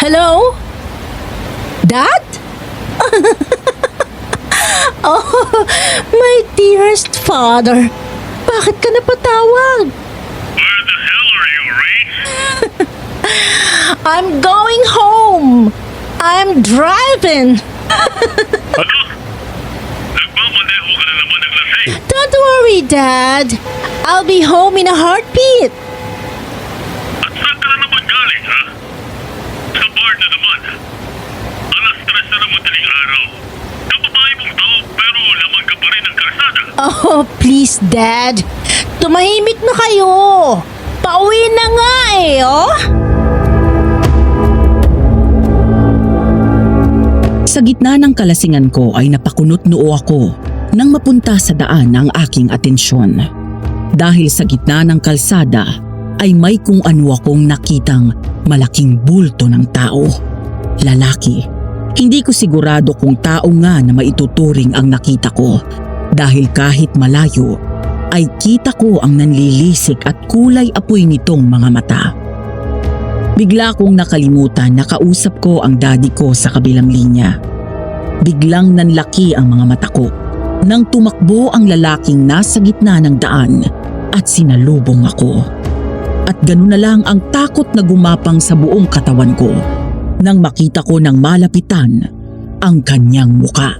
Hello? Dad? Oh, my dearest father. Bakit ka napatawag? Where the hell are you, Rain? I'm going home. I'm driving. Ano? Nagmamaneho ka na naman ng lasing. Don't worry, Dad. I'll be home in a heartbeat. At saan ka na naman galing, ha? Sa bar na naman. Alas 3 na naman daling araw. Kababae mong tao pero lamang ka pa rin ng kalsada. Oh, please, Dad. Tumahimik na kayo. Pauwi na nga oh. Sa gitna ng kalasingan ko ay napakunot noo ako nang mapunta sa daan ang aking atensyon. Dahil sa gitna ng kalsada ay may kung ano akong nakitang malaking bulto ng tao. Lalaki. Hindi ko sigurado kung tao nga na maituturing ang nakita ko dahil kahit malayo ay kita ko ang nanlilisik at kulay apoy nitong mga mata. Bigla kong nakalimutan na kausap ko ang daddy ko sa kabilang linya. Biglang nanlaki ang mga mata ko nang tumakbo ang lalaking nasa gitna ng daan at sinalubong ako. At ganoon na lang ang takot na gumapang sa buong katawan ko nang makita ko ng malapitan ang kanyang muka.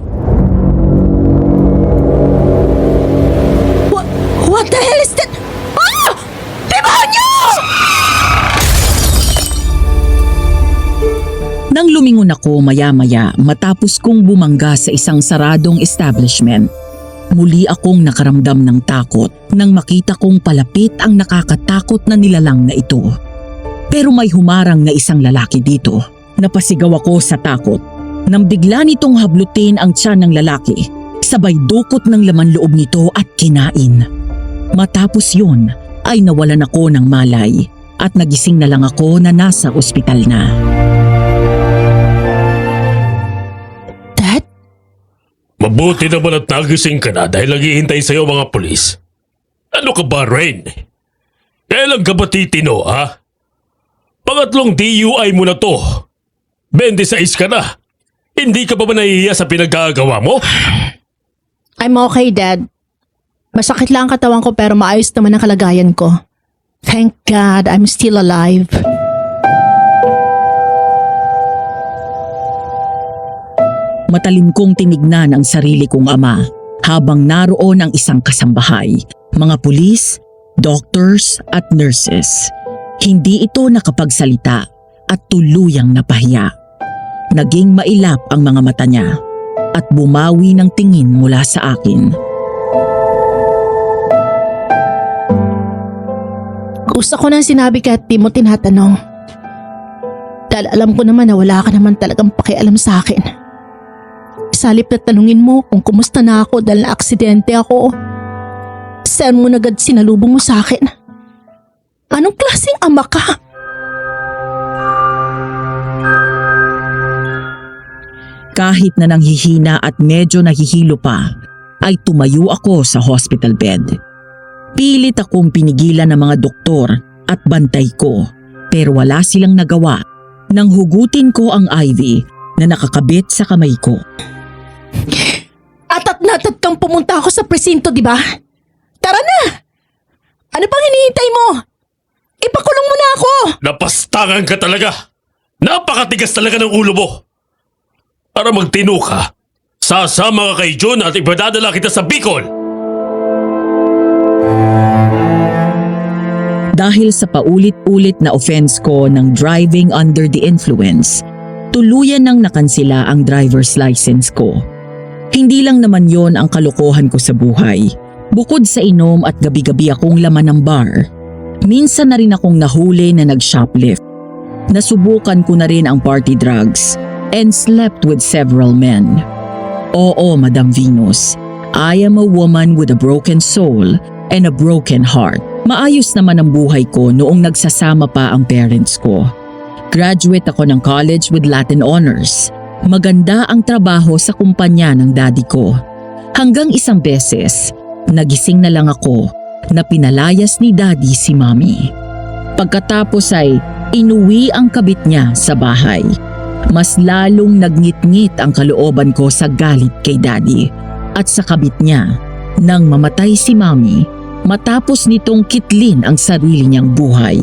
What the hell is that? Ah! Demonyo! Nang lumingon ako maya-maya matapos kong bumangga sa isang saradong establishment, muli akong nakaramdam ng takot nang makita kong palapit ang nakakatakot na nilalang na ito. Pero may humarang na isang lalaki dito. Napasigaw ako sa takot nang bigla nitong hablutin ang tiyan ng lalaki, sabay dukot ng laman loob nito at kinain. Matapos yun ay nawalan ako ng malay at nagising na lang ako na nasa ospital na. Dad? Mabuti naman at nagising ka na dahil naghihintay sa'yo mga pulis. Ano ka ba, Rain? Kailan ka ba titino, ha? Pangatlong DUI mo na to. 26 ka na. Hindi ka ba nahihiya sa pinagkagawa mo? I'm okay, Dad. Masakit lang ang katawan ko pero maayos naman ang kalagayan ko. Thank God I'm still alive. Matalim kong tinignan ang sarili kong ama habang naroon ang isang kasambahay, mga pulis, doctors at nurses. Hindi ito nakapagsalita at tuluyang napahiya. Naging mailap ang mga mata niya at bumawi ng tingin mula sa akin. Gusto ko nang sinabi kahit di mo tinatanong. Dahil alam ko naman na wala ka naman talagang pakialam sa akin. Salip na tanungin mo kung kumusta na ako dahil na-aksidente ako. Saan mo nagad sinalubong mo sa akin? Anong klaseng ama ka? Kahit na nanghihina at medyo nahihilo pa, ay tumayo ako sa hospital bed. Pilit akong pinigilan ng mga doktor at bantay ko, pero wala silang nagawa nang hugutin ko ang IV na nakakabit sa kamay ko. Atat na atat kang pumunta ako sa presinto, di ba? Tara na! Ano pang hinihintay mo? Ipakulong mo na ako! Napastangan ka talaga! Napakatigas talaga ng ulo mo! Para magtino ka, sasama ka kay June at ipadadala kita sa Bicol! Dahil sa paulit-ulit na offense ko ng driving under the influence, tuluyan nang nakansila ang driver's license ko. Hindi lang naman yon ang kalokohan ko sa buhay. Bukod sa inom at gabi-gabi akong laman ng bar, minsan na rin akong nahuli na nag-shoplift. Nasubukan ko na rin ang party drugs and slept with several men. Oo, Madam Venus, I am a woman with a broken soul and a broken heart. Maayos naman ang buhay ko noong nagsasama pa ang parents ko. Graduate ako ng college with Latin honors. Maganda ang trabaho sa kumpanya ng daddy ko. Hanggang isang beses, nagising na lang ako na pinalayas ni daddy si mommy. Pagkatapos ay inuwi ang kabit niya sa bahay. Mas lalong nagngit-ngit ang kalooban ko sa galit kay Daddy at sa kabit niya nang mamatay si Mommy matapos nitong kitlin ang sarili niyang buhay.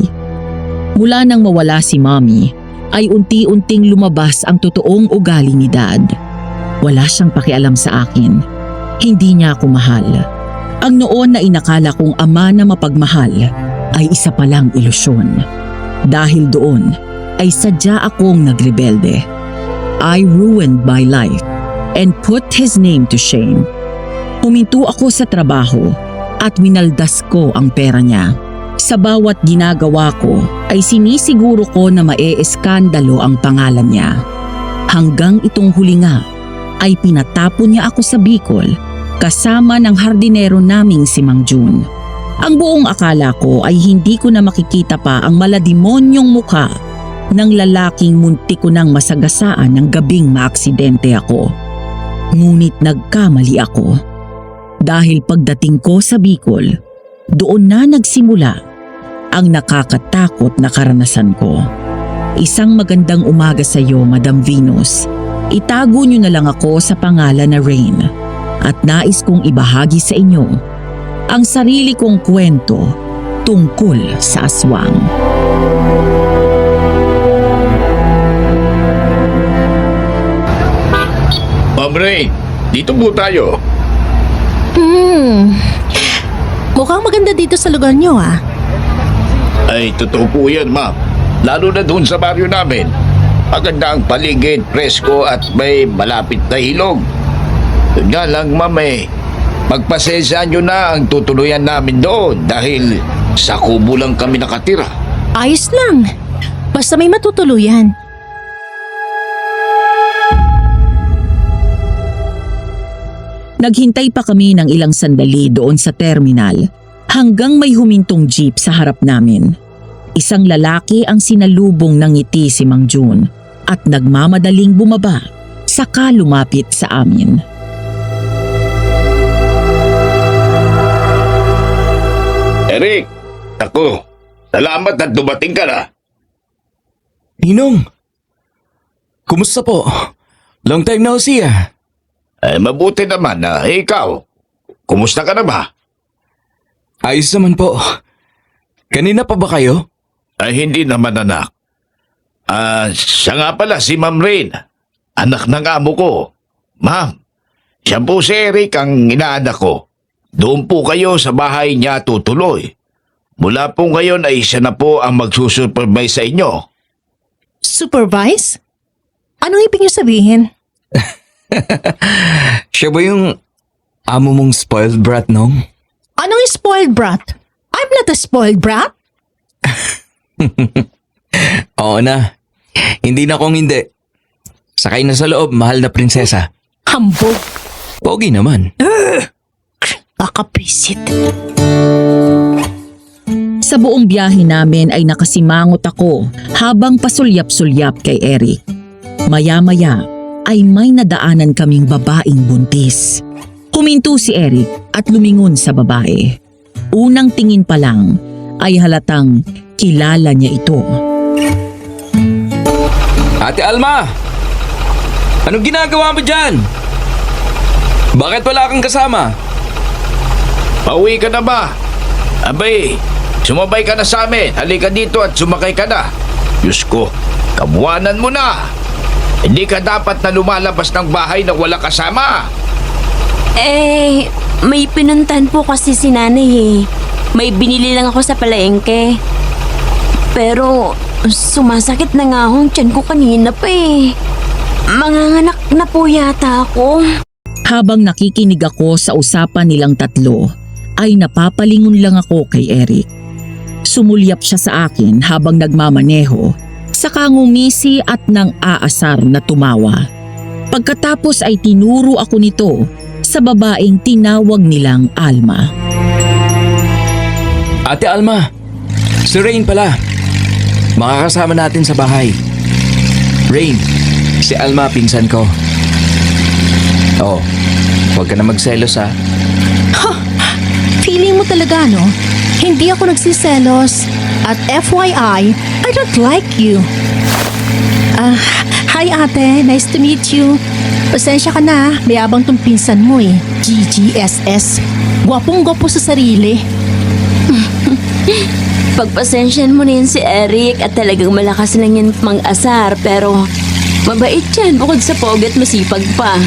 Mula nang mawala si Mommy ay unti-unting lumabas ang totoong ugali ni Dad. Wala siyang pakialam sa akin. Hindi niya ako mahal. Ang noon na inakala kong ama na mapagmahal ay isa palang ilusyon. Dahil doon ay sadya akong nagrebelde. I ruined my life and put his name to shame. Huminto ako sa trabaho at winaldas ko ang pera niya. Sa bawat ginagawa ko ay sinisiguro ko na mae-eskandalo ang pangalan niya. Hanggang itong huli nga ay pinatapon niya ako sa Bicol kasama ng hardinero naming si Mang Jun. Ang buong akala ko ay hindi ko na makikita pa ang malademonyong mukha ng lalaking muntik ko nang masagasaan ng gabing maaksidente ako. Ngunit nagkamali ako. Dahil pagdating ko sa Bicol, doon na nagsimula ang nakakatakot na karanasan ko. Isang magandang umaga sa iyo, Madam Venus. Itago niyo na lang ako sa pangalan na Rain at nais kong ibahagi sa inyo ang sarili kong kwento tungkol sa aswang. Ma'am Ray, dito po tayo. Mukhang maganda dito sa lugar niyo ah. Ay, totoo po yan, ma'am. Lalo na doon sa baryo namin. Maganda ang paligid, presko at may malapit na ilog. Yun nga lang, ma'am pagpasensyahan nyo na ang tutuluyan namin doon dahil sa kubo lang kami nakatira. Ayos lang. Basta may matutuluyan. Naghintay pa kami ng ilang sandali doon sa terminal hanggang may humintong jeep sa harap namin. Isang lalaki ang sinalubong ng ngiti si Mang Jun at nagmamadaling bumaba saka lumapit sa amin. Eric, ako, salamat at dumating ka na. Ninong, kumusta po? Long time no see ah. Mabuti naman na ikaw. Kumusta ka na ba? Ayos naman po. Kanina pa ba kayo? Ay, hindi naman anak. Siya nga pala si Ma'am Rain. Anak ng amo ko. Ma'am, siya po si Eric ang inaanak ko. Doon po kayo sa bahay niya tutuloy. Mula po ngayon ay siya na po ang magsusupervise sa inyo. Supervise? Anong ibig niyo sabihin? Siya ba yung amo mong spoiled brat, Nong? Anong spoiled brat? I'm not a spoiled brat. Oo na. Hindi na kung hindi. Sakay na sa loob, mahal na prinsesa. Hambog. Pogi naman. Kakapisit. Sa buong biyahe namin ay nakasimangot ako habang pasulyap-sulyap kay Eric. Maya-maya ay may nadaanan kaming babaeng buntis. Huminto si Eric at lumingon sa babae. Unang tingin pa lang ay halatang kilala niya ito. Ate Alma! Anong ginagawa mo dyan? Bakit wala kang kasama? Pauwi ka na ba? Abay, sumabay ka na sa amin. Halika dito at sumakay ka na. Diyos ko, kabuwanan mo na. Hindi ka dapat na lumalabas ng bahay na wala kasama. May pinuntahan po kasi si nanay eh. May binili lang ako sa palengke. Pero sumasakit na nga akong tiyan ko kanina pa eh. Manganganak na po yata ako. Habang nakikinig ako sa usapan nilang tatlo, ay napapalingon lang ako kay Eric. Sumulyap siya sa akin habang nagmamaneho, saka ngumisi at nang aasar na tumawa. Pagkatapos ay tinuro ako nito sa babaeng tinawag nilang Alma. Ate Alma, si Rain pala. Makakasama natin sa bahay. Rain, si Alma pinsan ko. Oh, huwag ka na magselos ha. Feeling mo talaga no? Hindi ako nagsiselos. At FYI, I don't like you. Hi ate, nice to meet you. Pasensya ka na, mayabang tong pinsan mo eh. GGSS. Gwapong-gwapo sa sarili. Pagpasensyan mo na yan si Eric at talagang malakas lang yan mang-asar pero mabait yan bukod sa pogi at masipag pa.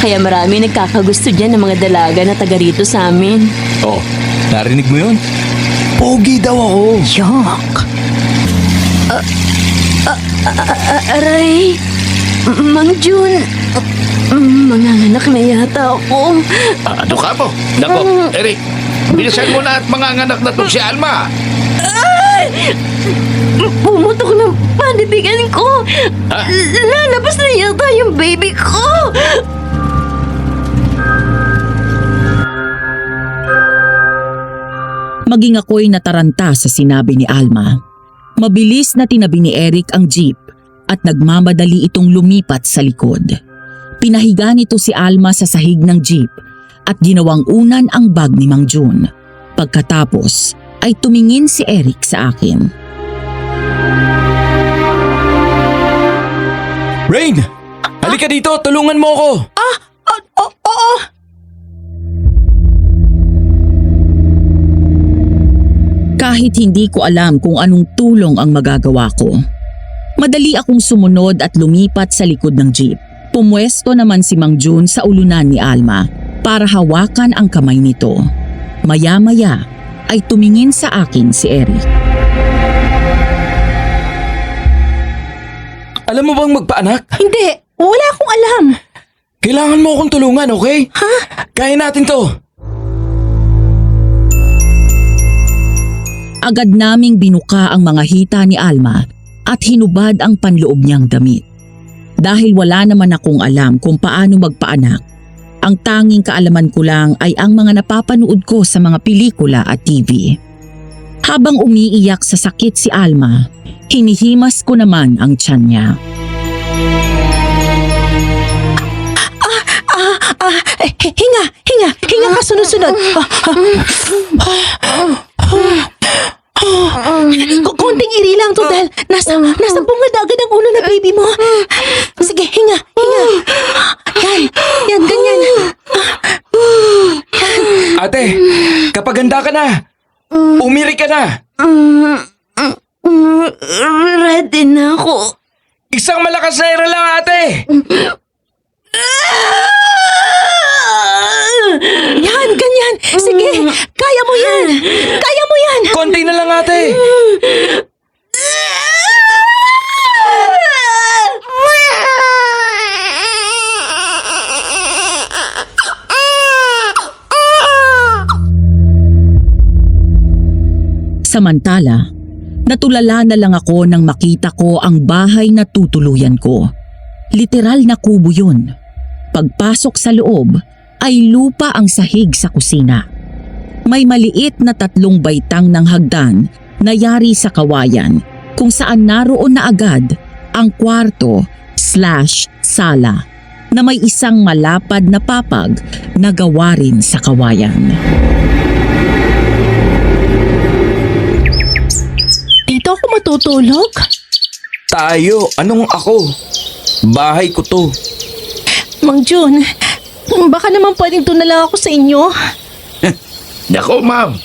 Kaya marami nagkakagusto dyan ng mga dalaga na taga rito sa amin. Oh, narinig mo yun? Pogi daw ako. Yuck. Aray, Mang Jun, manganganak na yata ako. Ano ka mo? Nako, Eric, bilisan mo na at manganganak na to si Alma. Pumutok ng panibigan ko. Lalabas na yata yung baby ko. Maging ako'y nataranta sa sinabi ni Alma. Mabilis na tinabi ni Eric ang jeep at nagmamadali itong lumipat sa likod. Pinahiga nito si Alma sa sahig ng jeep at ginawang unan ang bag ni Mang Jun. Pagkatapos ay tumingin si Eric sa akin. Rain! Halika dito, tulungan mo ako! Oo. Kahit hindi ko alam kung anong tulong ang magagawa ko. Madali akong sumunod at lumipat sa likod ng jeep. Pumwesto naman si Mang Jun sa ulunan ni Alma para hawakan ang kamay nito. Maya-maya ay tumingin sa akin si Eric. Alam mo bang magpaanak? Hindi, wala akong alam. Kailangan mo akong tulungan, okay? Ha? Kaya natin to. Agad naming binuka ang mga hita ni Alma at hinubad ang panloob niyang damit. Dahil wala naman akong alam kung paano magpaanak, ang tanging kaalaman ko lang ay ang mga napapanood ko sa mga pelikula at TV. Habang umiiyak sa sakit si Alma, hinihimas ko naman ang tiyan niya. Hinga ka sunod-sunod. Konting iri lang to dahil nasa bungad agad ang ulo na baby mo. Sige, hinga. Yan, ganyan. Ate, kapag handa ka na, umiri ka na. Ready na ako. Isang malakas na ira lang, ate. Yan, ganyan. Sige, kaya mo yan. Konti na lang, ate. Samantala, natulala na lang ako nang makita ko ang bahay na tutuluyan ko. Literal na kubo yun. Pagpasok sa loob ay lupa ang sahig sa kusina. May maliit na 3 baitang ng hagdan na yari sa kawayan kung saan naroon na agad ang kwarto/sala na may isang malapad na papag na gawa rin sa kawayan. Dito ako matutulog? Tayo, anong ako? Bahay ko to. Mang Jun, baka naman pwedeng doon na lang ako sa inyo. Nako, ma'am.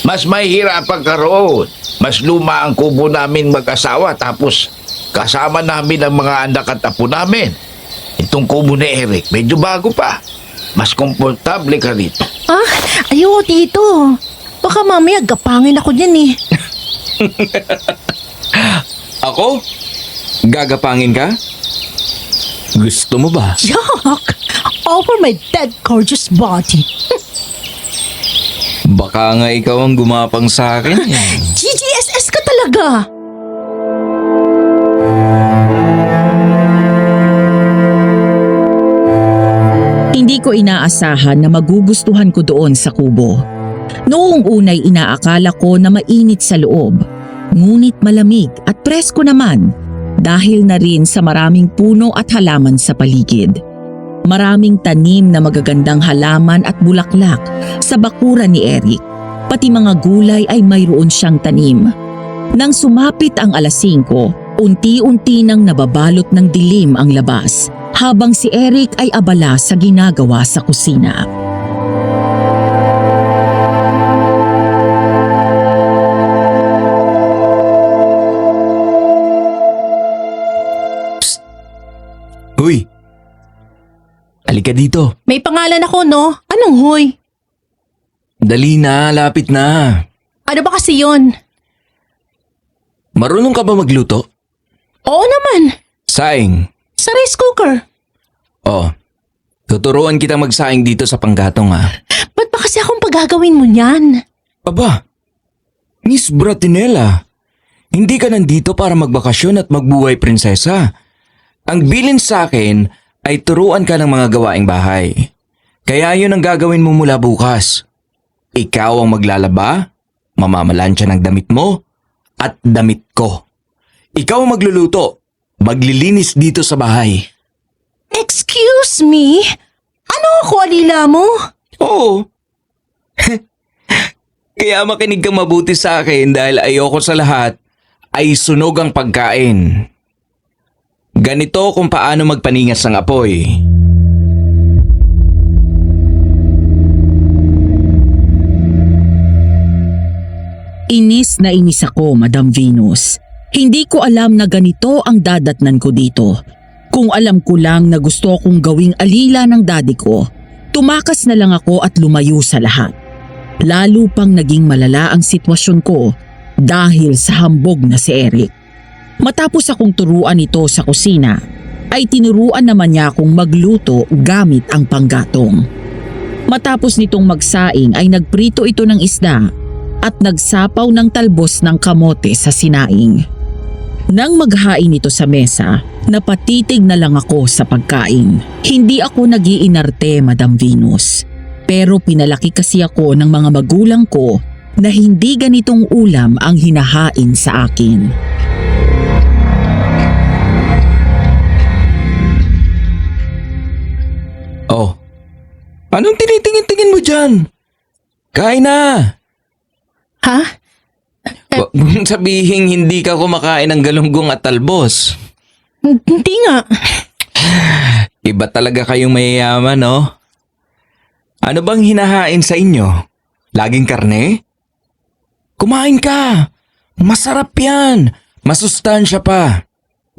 Mas mahihirapan ka roon. Mas luma ang kubo namin mag-asawa tapos kasama namin ang mga anak at apo namin. Itong kubo ni Eric, medyo bago pa. Mas komportable ka rito. Ayoko dito. Baka mamaya gapangin ako dyan eh. Ako? Gagapangin ka? Gusto mo ba? Yuck! Over my dead gorgeous body. Baka nga ikaw ang gumapang sa akin. GGSS ka talaga! Hindi ko inaasahan na magugustuhan ko doon sa kubo. Noong unay inaakala ko na mainit sa loob, ngunit malamig at presko naman dahil na rin sa maraming puno at halaman sa paligid. Maraming tanim na magagandang halaman at bulaklak sa bakuran ni Eric. Pati mga gulay ay mayroon siyang tanim. Nang sumapit ang alas 5, unti-unti nang nababalot ng dilim ang labas habang si Eric ay abala sa ginagawa sa kusina. Uy! Halika dito. May pangalan ako, no? Anong huy? Dali na, lapit na. Ano ba kasi yon? Marunong ka ba magluto? Oo naman. Saing. Sa rice cooker. Oh, tuturuan kita magsaing dito sa panggatong ha. Ba't ba kasi akong pagagawin mo niyan? Aba, Miss Bratinella, hindi ka nandito para magbakasyon at magbuhay prinsesa. Ang bilin sa akin ay turuan ka ng mga gawaing bahay. Kaya yun ang gagawin mo mula bukas. Ikaw ang maglalaba, mamamalansya ng damit mo, at damit ko. Ikaw ang magluluto, maglilinis dito sa bahay. Excuse me? Ano ako, alila mo? Oo. Kaya makinig kang mabuti sa akin dahil ayoko sa lahat ay sunog ang pagkain. Ganito kung paano magpaningas ng apoy. Inis na inis ako, Madam Venus. Hindi ko alam na ganito ang dadatnan ko dito. Kung alam ko lang na gusto kong gawing alila ng daddy ko, tumakas na lang ako at lumayo sa lahat. Lalo pang naging malala ang sitwasyon ko dahil sa hambog na si Eric. Matapos akong turuan ito sa kusina, ay tinuruan naman niya akong magluto gamit ang panggatong. Matapos nitong magsaing ay nagprito ito ng isda at nagsapaw ng talbos ng kamote sa sinaing. Nang maghain ito sa mesa, napatitig na lang ako sa pagkain. Hindi ako nag-iinarte, Madam Venus. Pero pinalaki kasi ako ng mga magulang ko na hindi ganitong ulam ang hinahain sa akin. Oh, anong tinitingin-tingin mo dyan? Kain na! Ha? Huwag mong sabihin hindi ka kumakain ng galunggong at talbos. Hindi nga. Iba talaga kayong mayayaman, no? Ano bang hinahain sa inyo? Laging karne? Kumain ka! Masarap yan! Masustansya pa!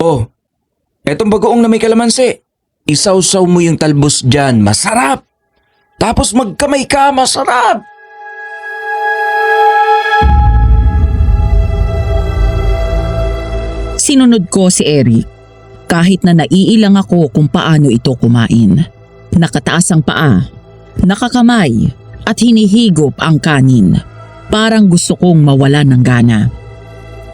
Oh, etong bagoong na may kalamansi. Isawsaw mo yung talbos dyan. Masarap! Tapos magkamay ka, masarap! Sinunod ko si Eric. Kahit na naiilang ako kung paano ito kumain. Nakataas ang paa, nakakamay at hinihigop ang kanin. Parang gusto kong mawala ng gana.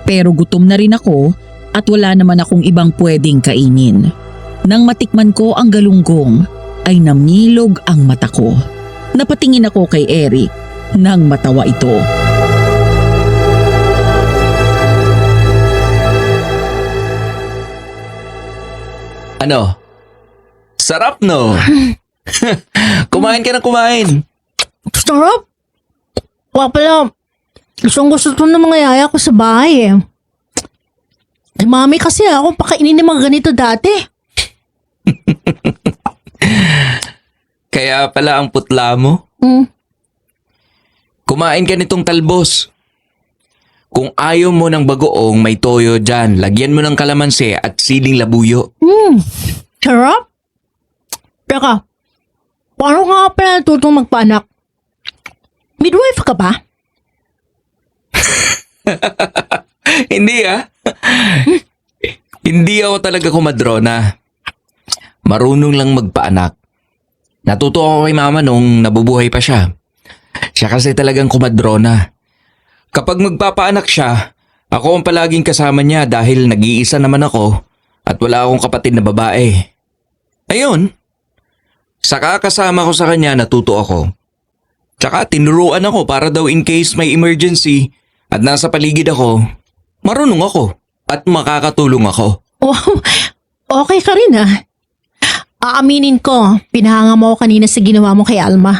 Pero gutom na rin ako at wala naman akong ibang pwedeng kainin. Nang matikman ko ang galunggong ay namilog ang mata ko. Napatingin ako kay Eric nang matawa ito. Ano? Sarap, no? Kumain ka na kumain. Sarap. Wala pala. Gusto ito ng mga yaya ko sa bahay eh. Ay, mami kasi ako pakainin ng mga ganito dati. Kaya pala ang putla mo. Kumain ka nitong talbos. Kung ayaw mo ng bagoong may toyo dyan, lagyan mo ng kalamansi at siling labuyo. Sarap. Teka, paano nga pala natutong magpanak? Midwife ka ba? Hindi Hindi ako talaga kumadrona. Marunong lang magpaanak. Natuto ako kay mama nung nabubuhay pa siya. Siya kasi talagang kumadrona. Kapag magpapaanak siya, ako ang palaging kasama niya dahil nag-iisa naman ako at wala akong kapatid na babae. Ayun, saka kasama ko sa kanya natuto ako. Tsaka tinuruan ako para daw in case may emergency at nasa paligid ako, marunong ako at makakatulong ako. Wow, okay ka rin ah. Aaminin ko, pinahanga mo ako kanina sa ginawa mo kay Alma.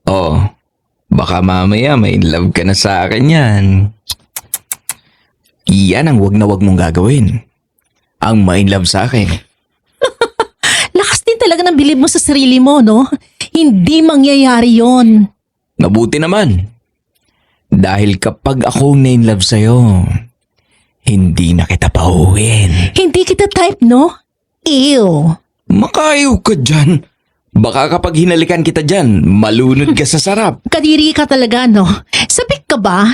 Oh, Baka mamaya may in love ka na sa akin yan. Yan ang wag na wag mong gagawin. Ang ma-in love sa akin. Lakas din talaga ng bilib mo sa sarili mo, no? Hindi mangyayari yon. Mabuti naman. Dahil kapag ako na in love sa'yo, hindi na kita pauwiin. Hindi kita type, no? Ew. Makayaw ka dyan. Baka kapag hinalikan kita dyan, malunod ka sa sarap. Kadiri ka talaga, no? Sabik ka ba?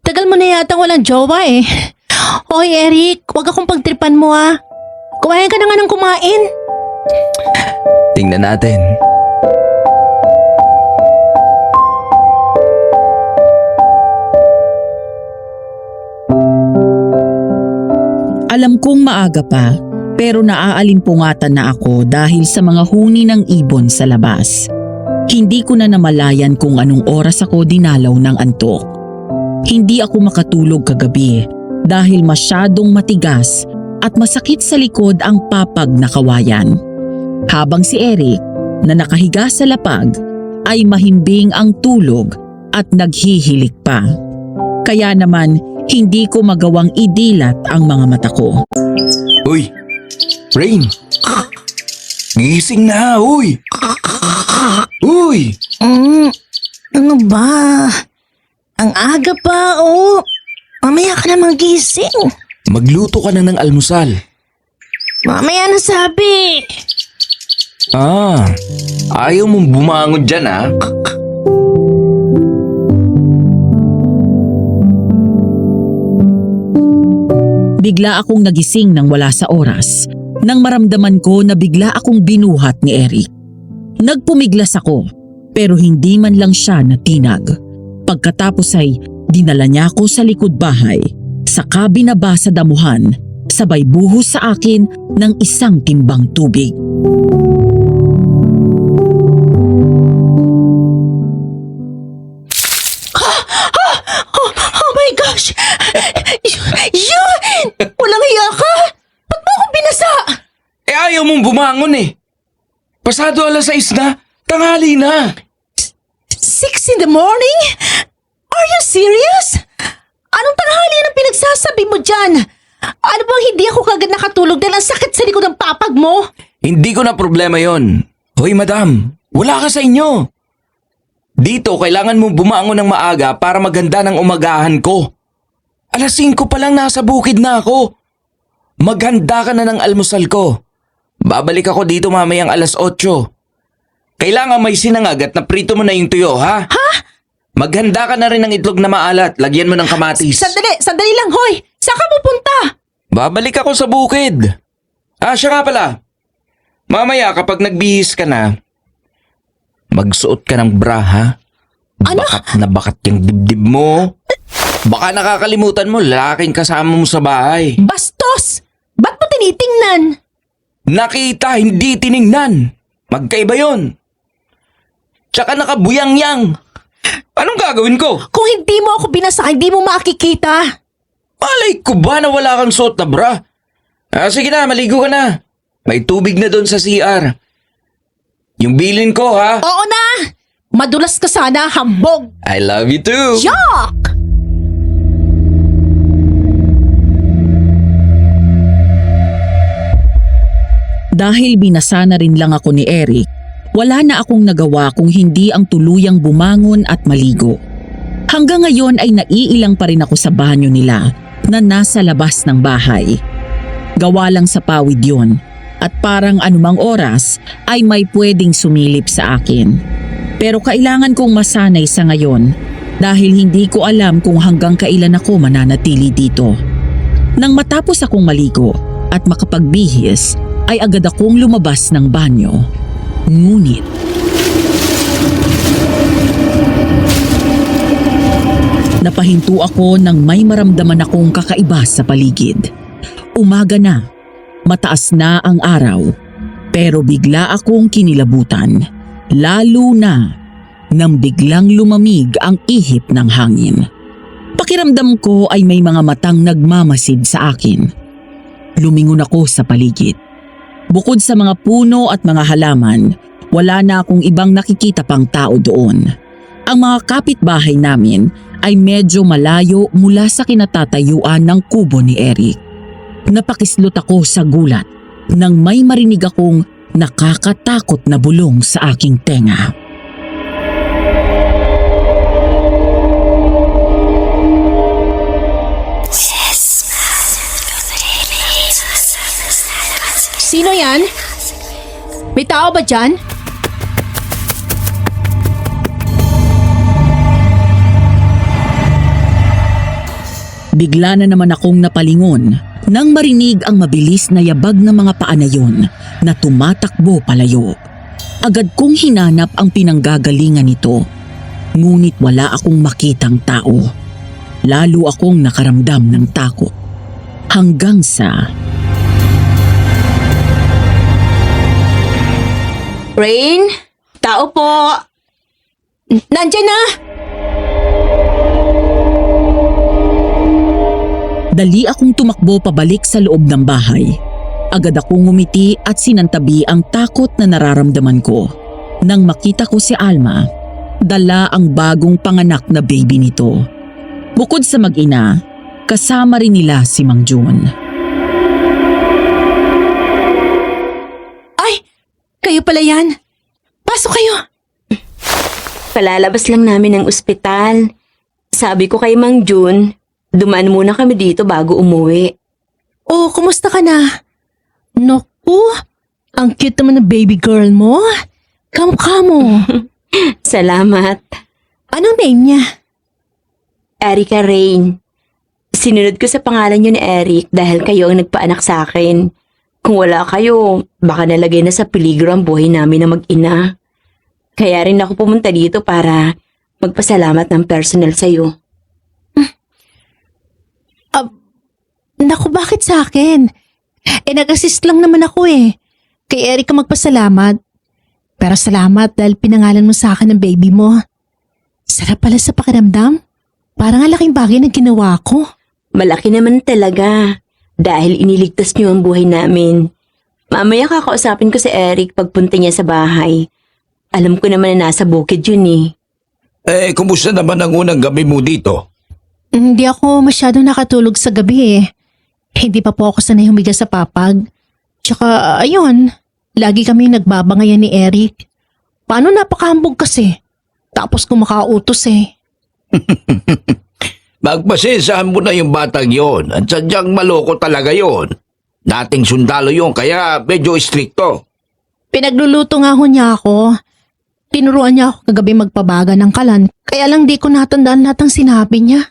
Tagal mo na yata walang jowa eh. Hoy Eric, wag akong pagtripan mo ah. Kumain ka na nga ng kumain. Tingnan natin. Alam kong maaga pa, pero naaalimpungatan na ako dahil sa mga huni ng ibon sa labas. Hindi ko na namalayan kung anong oras ako dinalaw ng antok. Hindi ako makatulog kagabi dahil masyadong matigas at masakit sa likod ang papag na kawayan. Habang si Eric na nakahiga sa lapag ay mahimbing ang tulog at naghihilik pa. Kaya naman hindi ko magawang idilat ang mga mata ko. Uy! Rain! Gising na, uy! Uy! Ano ba? Ang aga pa, oh. Mamaya ka na magising. Magluto ka na ng almusal. Mamaya na sabi. Ayaw mong bumangon dyan, ha? Bigla akong nagising nang wala sa oras nang maramdaman ko na bigla akong binuhat ni Eric. Nagpumiglas ako pero hindi man lang siya natinag. Pagkatapos ay dinala niya ako sa likod bahay, saka binaba sa damuhan, sabay buhos sa akin ng isang timbang tubig. Oh my gosh! Yun! Walang hiya ka? Ba't mo ako binasa? Ayaw mong bumangon eh. Pasado 6:00 na, tanghali na. 6 in the morning? Are you serious? Anong tanghali ang pinagsasabi mo dyan? Ano bang hindi ako kagad nakatulog dahil ang sakit sa likod ng papag mo? Hindi ko na problema yon. Hoy madam, wala ka sa inyo. Dito kailangan mong bumangon ng maaga para maganda ng umagahan ko. 5:00 pa lang nasa bukid na ako. Maghanda ka na ng almusal ko. Babalik ako dito mamayang 8:00. Kailangan may sinangag at naprito mo na yung tuyo, ha? Ha? Maghanda ka na rin ng itlog na maalat. Lagyan mo ng kamatis. Sandali lang, hoy! Saan ka pupunta? Babalik ako sa bukid. Siya nga pala. Mamaya kapag nagbihis ka na, magsuot ka ng bra, ha? Ano? Bakat na bakat yung dibdib mo. Baka nakakalimutan mo, lalaking kasama mo sa bahay. Bastos! Ba't mo tinitingnan? Nakita, hindi tiningnan. Magkaiba yon. Tsaka nakabuyang-yang. Anong gagawin ko? Kung hindi mo ako binasa, hindi mo makikita. Malay ko ba na wala kang suot na bra? Sige na, maligo ka na. May tubig na doon sa CR. Yung bilin ko, ha? Oo na! Madulas ka sana, hambog! I love you too. Yuck! Dahil binasa na rin lang ako ni Eric, wala na akong nagawa kung hindi ang tuluyang bumangon at maligo. Hanggang ngayon ay naiilang pa rin ako sa banyo nila na nasa labas ng bahay. Gawa lang sa pawid yun at parang anumang oras ay may pwedeng sumilip sa akin. Pero kailangan kong masanay sa ngayon dahil hindi ko alam kung hanggang kailan ako mananatili dito. Nang matapos akong maligo at makapagbihis, ay agad akong lumabas ng banyo. Ngunit napahinto ako nang may maramdaman akong kakaiba sa paligid. Umaga na, mataas na ang araw, pero bigla akong kinilabutan, lalo na nang biglang lumamig ang ihip ng hangin. Pakiramdam ko ay may mga matang nagmamasid sa akin. Lumingon ako sa paligid. Bukod sa mga puno at mga halaman, wala na akong ibang nakikita pang tao doon. Ang mga kapitbahay namin ay medyo malayo mula sa kinatatayuan ng kubo ni Eric. Napakislot ako sa gulat nang may marinig akong nakakatakot na bulong sa aking tenga. Sino yan? May tao ba dyan? Bigla na naman akong napalingon nang marinig ang mabilis na yabag ng mga paa na yun na tumatakbo palayo. Agad kong hinanap ang pinanggagalingan nito, ngunit wala akong makitang tao. Lalo akong nakaramdam ng takot. Hanggang sa... Rain? Tao po! Nandyan na! Dali akong tumakbo pabalik sa loob ng bahay. Agad akong ngumiti at sinantabi ang takot na nararamdaman ko. Nang makita ko si Alma, dala ang bagong panganak na baby nito. Bukod sa mag-ina, kasama rin nila si Mang Jun. Ay! Kayo pala yan. Pasok kayo. Kalalabas lang namin ng ospital. Sabi ko kay Mang Jun, dumaan muna kami dito bago umuwi. Oh, kumusta ka na? Naku, ang cute naman ng baby girl mo. Kamukha mo. Salamat. Anong name niya? Erica Rain. Sinunod ko sa pangalan niyo ni Eric dahil kayo ang nagpaanak sa akin. Kung wala kayo, baka nalagay na sa peligro ang buhay namin na mag-ina. Kaya rin ako pumunta dito para magpasalamat ng personal sa'yo. Naku, bakit sa akin? Nag-assist lang naman ako eh. Kay Eric ka magpasalamat. Pero salamat dahil pinangalan mo sa akin ng baby mo. Sarap pala sa pakiramdam. Parang ang laking bagay na ginawa ko. Malaki naman talaga dahil iniligtas niyo ang buhay namin. Mamaya kakausapin ko si Eric pagpunta niya sa bahay. Alam ko naman na nasa bukid yun eh. Kumusta naman ang unang gabi mo dito? Hindi ako masyado nakatulog sa gabi eh. Hindi pa po ako sanay humiga sa papag. Tsaka ayun, lagi kami nagbabangayan ni Eric. Paano napakahambog kasi? Tapos kumakautos eh. Magpasensahan mo na yung batang yon at sadyang maloko talaga yon. Dating sundalo yon kaya medyo istrikto. Pinagluluto nga ho niya ako. Tinuruan niya ako kagabi magpabaga ng kalan. Kaya lang di ko natandaan lahat ng sinabi niya.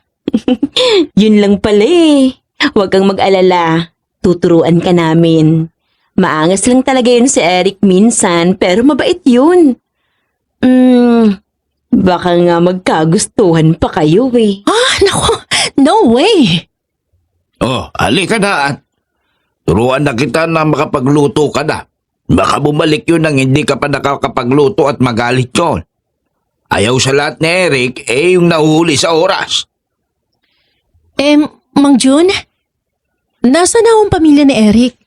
Yun lang pala eh. Huwag kang mag-alala. Tuturuan ka namin. Maangas lang talaga yun si Eric minsan pero mabait yun. Baka nga magkagustuhan pa kayo eh. Naku, no way! Halika na at turuan na kita na makapagluto ka na. Baka bumalik yun nang hindi ka pa nakakapagluto at magalit yun. Ayaw sa lahat ni Eric yung nahuhuli sa oras. Mang Jun? Nasaan na ang pamilya ni Eric?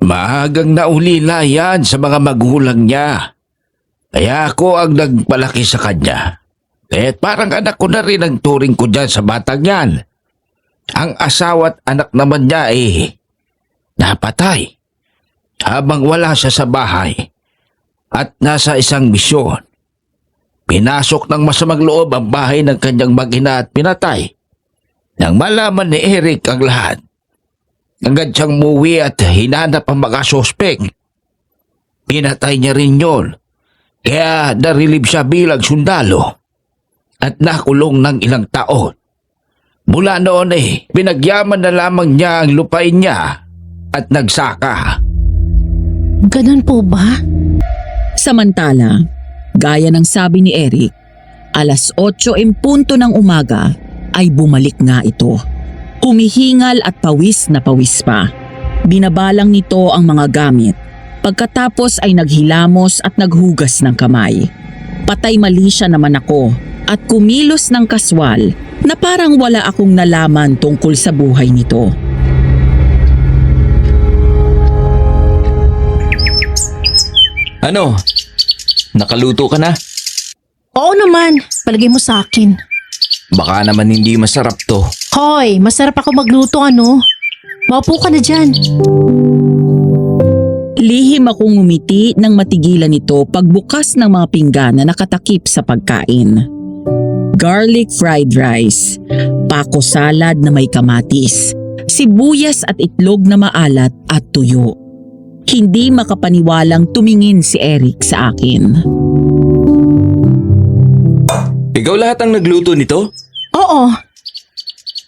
Maagang naulila yan sa mga magulang niya. Kaya ako ang nagpalaki sa kanya. Kaya't parang anak ko na rin ang turing ko dyan sa batang yan. Ang asawa at anak naman niya napatay. Habang wala siya sa bahay at nasa isang misyon. Pinasok ng masamang loob ang bahay ng kanyang mag-ina at pinatay. Nang malaman ni Eric ang lahat, agad siyang muwi at hinanap ang mga sospek. Pinatay niya rin yun. Kaya narilib siya bilang sundalo at nakulong ng ilang taon. Mula noon pinagyaman na lamang niya ang lupain niya at nagsaka. Ganun po ba? Samantala, gaya ng sabi ni Eric, 8:00 ng umaga ay bumalik nga ito. Humihingal at pawis na pawis pa. Binabalang nito ang mga gamit. Pagkatapos ay naghilamos at naghugas ng kamay. Patay mali siya naman ako at kumilos ng kaswal na parang wala akong nalaman tungkol sa buhay nito. Ano? Nakaluto ka na? Oo naman, palagay mo sa akin. Baka naman hindi masarap to. Hoy, masarap ako magluto ano? Maupo ka na dyan. Lihim akong ngumiti nang matigilan ito pagbukas ng mga pinggan na nakatakip sa pagkain. Garlic fried rice, pako salad na may kamatis, sibuyas at itlog na maalat at tuyo. Hindi makapaniwalang tumingin si Eric sa akin. Ikaw lahat ang nagluto nito? Oo.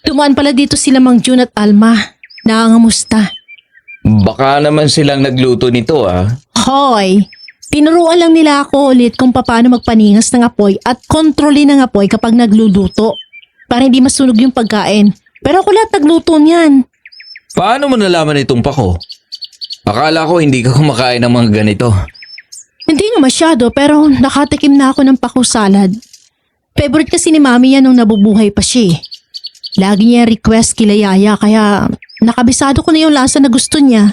Tumaan pala dito sila Mang Jun at Alma. Nangangamusta. Baka naman silang nagluto nito ah. Hoy, tinuruan lang nila ako ulit kung paano magpaningas ng apoy at kontrolin ng apoy kapag nagluluto. Para hindi masunog yung pagkain. Pero ako lahat nagluto niyan. Paano mo nalaman itong pako? Akala ko hindi ka kumakain ng mga ganito. Hindi nga masyado pero nakatikim na ako ng pako salad. Favorite kasi ni Mami yan nung nabubuhay pa siya eh. Lagi niya request kila Yaya kaya nakabisado ko na yung lasa na gusto niya.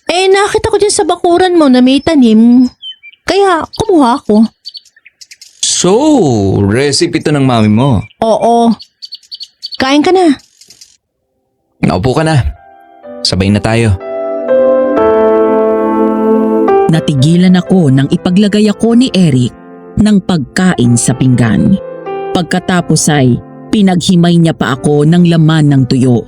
Eh nakita ko din sa bakuran mo na may tanim kaya kumuha ako. So, recipe ito ng mami mo. Oo. Kain ka na. Naupo ka na. Sabay na tayo. Natigilan ako nang ipaglagay ako ni Eric ng pagkain sa pinggan. Pagkatapos ay pinaghimay niya pa ako ng laman ng tuyo.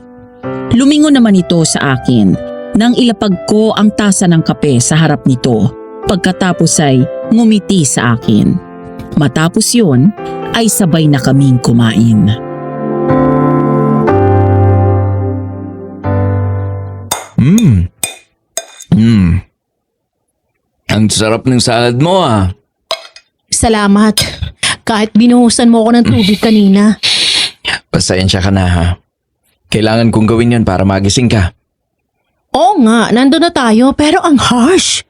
Lumingon naman ito sa akin nang ilapag ko ang tasa ng kape sa harap nito. Pagkatapos ay ngumiti sa akin. Matapos yun ay sabay na kaming kumain. Ang sarap ng salad mo ah. Salamat. Kahit binuhusan mo ako ng tubig kanina. Pasensya ka na ha. Kailangan kong gawin yon para magising ka. Oo nga, nandun na tayo pero ang harsh.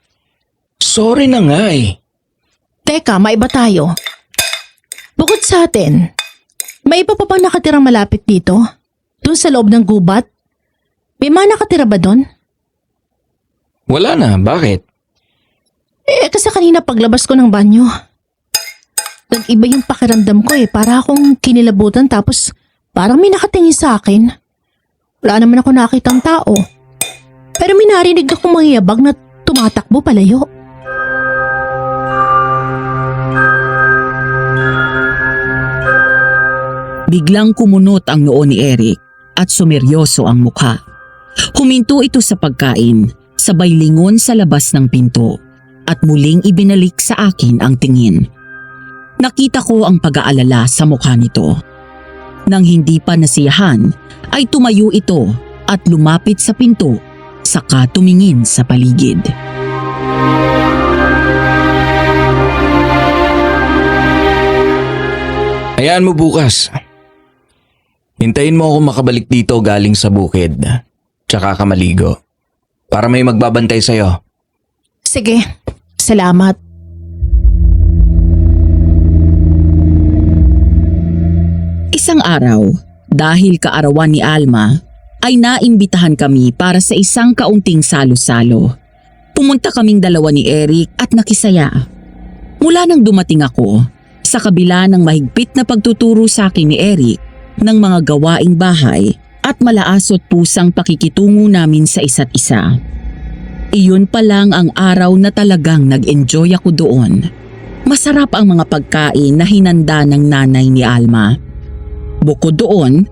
Sorry na nga eh. Teka, maiba tayo. Bukod sa atin, may iba pa bang nakatirang malapit dito? Doon sa loob ng gubat? May mga nakatira ba doon? Wala na, bakit? Eh kasi kanina paglabas ko ng banyo. Nag-iba yung pakiramdam ko eh. Para akong kinilabutan tapos parang may nakatingin sa akin. Wala naman ako nakitang tao. Pero may narinig akong mangyayabag na tumatakbo palayo. Biglang kumunot ang noo ni Eric at sumeryoso ang mukha. Huminto ito sa pagkain, sabay lingon sa labas ng pinto at muling ibinalik sa akin ang tingin. Nakita ko ang pag-aalala sa mukha nito. Nang hindi pa nasiyahan, ay tumayo ito at lumapit sa pinto, saka tumingin sa paligid. Hayaan mo bukas. Hintayin mo ako makabalik dito galing sa bukid. Tsaka ka maligo. Para may magbabantay sa'yo. Sige, salamat. Isang araw, dahil kaarawan ni Alma, ay naimbitahan kami para sa isang kaunting salo-salo. Pumunta kaming dalawa ni Eric at nakisaya. Mula nang dumating ako, sa kabila ng mahigpit na pagtuturo sa akin ni Eric ng mga gawaing bahay at malaasot pusang pakikitungo namin sa isa't isa. Iyon pa lang ang araw na talagang nag-enjoy ako doon. Masarap ang mga pagkain na hinanda ng nanay ni Alma. Bukod doon,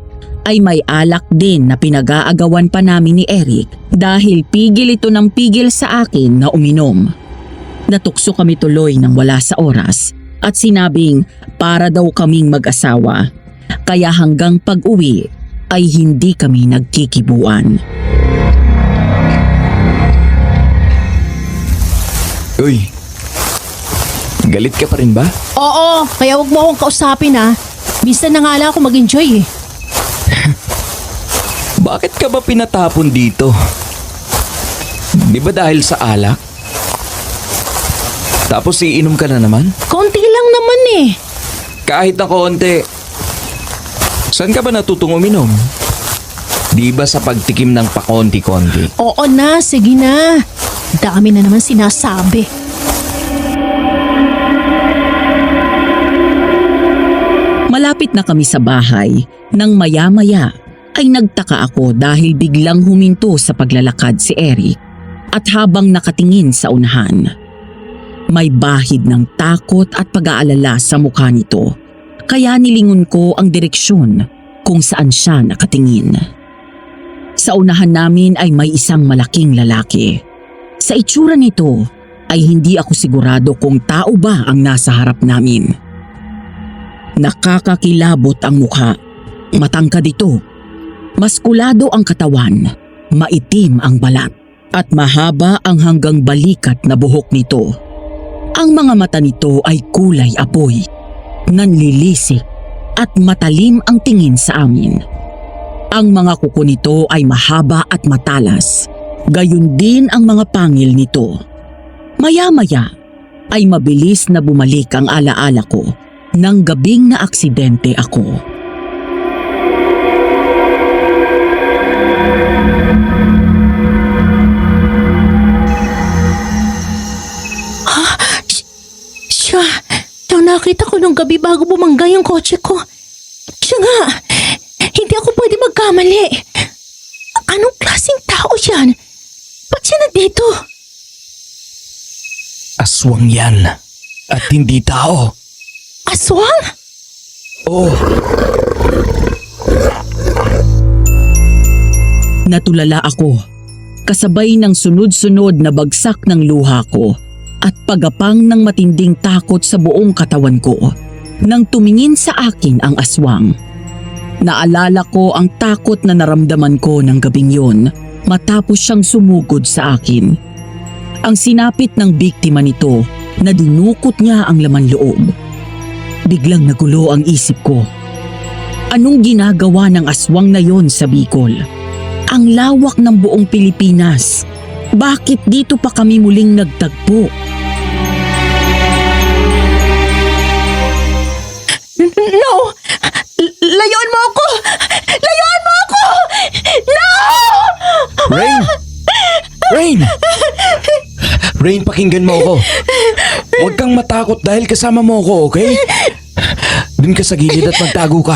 ay may alak din na pinag-aagawan pa namin ni Eric dahil pigil ito ng pigil sa akin na uminom. Natukso kami tuloy nang wala sa oras at sinabing para daw kaming mag-asawa. Kaya hanggang pag-uwi ay hindi kami nagkikibuan. Uy, galit ka pa rin ba? Oo, kaya huwag mo akong kausapin ha. Minsan na nga lang ako mag-enjoy eh. Bakit ka ba pinatapon dito? Di ba dahil sa alak? Tapos iinom ka na naman? Konti lang naman eh. Kahit na konti. Saan ka ba natutong uminom? Di ba sa pagtikim ng pakonti-konti? Oo na, sige na. Dami na naman sinasabi. Malapit na kami sa bahay nang maya-maya ay nagtaka ako dahil biglang huminto sa paglalakad si Eric at habang nakatingin sa unahan. May bahid ng takot at pag-aalala sa mukha nito kaya nilingon ko ang direksyon kung saan siya nakatingin. Sa unahan namin ay may isang malaking lalaki. Sa itsura nito ay hindi ako sigurado kung tao ba ang nasa harap namin. Nakakakilabot ang mukha, matangkad ito, maskulado ang katawan, maitim ang balat, at mahaba ang hanggang balikat na buhok nito. Ang mga mata nito ay kulay apoy, nanlilisik at matalim ang tingin sa amin. Ang mga kuko nito ay mahaba at matalas, gayon din ang mga pangil nito. Maya-maya ay mabilis na bumalik ang alaala ko nang gabing na aksidente ako. Siya, yung nakita ko nung gabi bago bumangga yung kotse ko. Siya nga, hindi ako pwede magkamali. Anong klaseng tao yan? Ba't siya nandito? Aswang yan. At hindi tao. Aswang? Oh, Natulala ako, kasabay ng sunod-sunod na bagsak ng luha ko at pagapang ng matinding takot sa buong katawan ko nang tumingin sa akin ang aswang. Naalala ko ang takot na naramdaman ko ng gabing yun matapos siyang sumugod sa akin. Ang sinapit ng biktima nito na dinukot niya ang laman loob. Biglang nagulo ang isip ko. Anong ginagawa ng aswang na yon sa Bicol? Ang lawak ng buong Pilipinas. Bakit dito pa kami muling nagtagpo? No! Layuan mo ako! Layuan mo ako! No! Rain! Rain! Rain, pakinggan mo ako. Huwag kang matakot dahil kasama mo ako, okay? Dun ka sa gilid at magtago ka.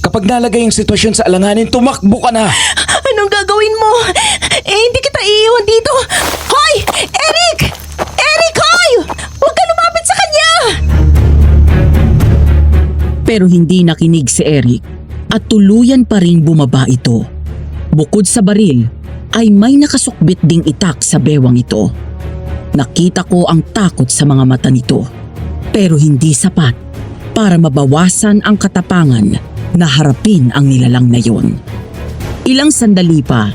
Kapag nalagay ang sitwasyon sa alanganin, tumakbo ka na. Anong gagawin mo? Hindi kita iiwan dito. Hoy! Eric! Eric, hoy! Huwag ka lumapit sa kanya! Pero hindi nakinig si Eric at tuluyan pa rin bumaba ito. Bukod sa baril, ay may nakasukbit ding itak sa bewang ito. Nakita ko ang takot sa mga mata nito, pero hindi sapat para mabawasan ang katapangan na harapin ang nilalang na yon. Ilang sandali pa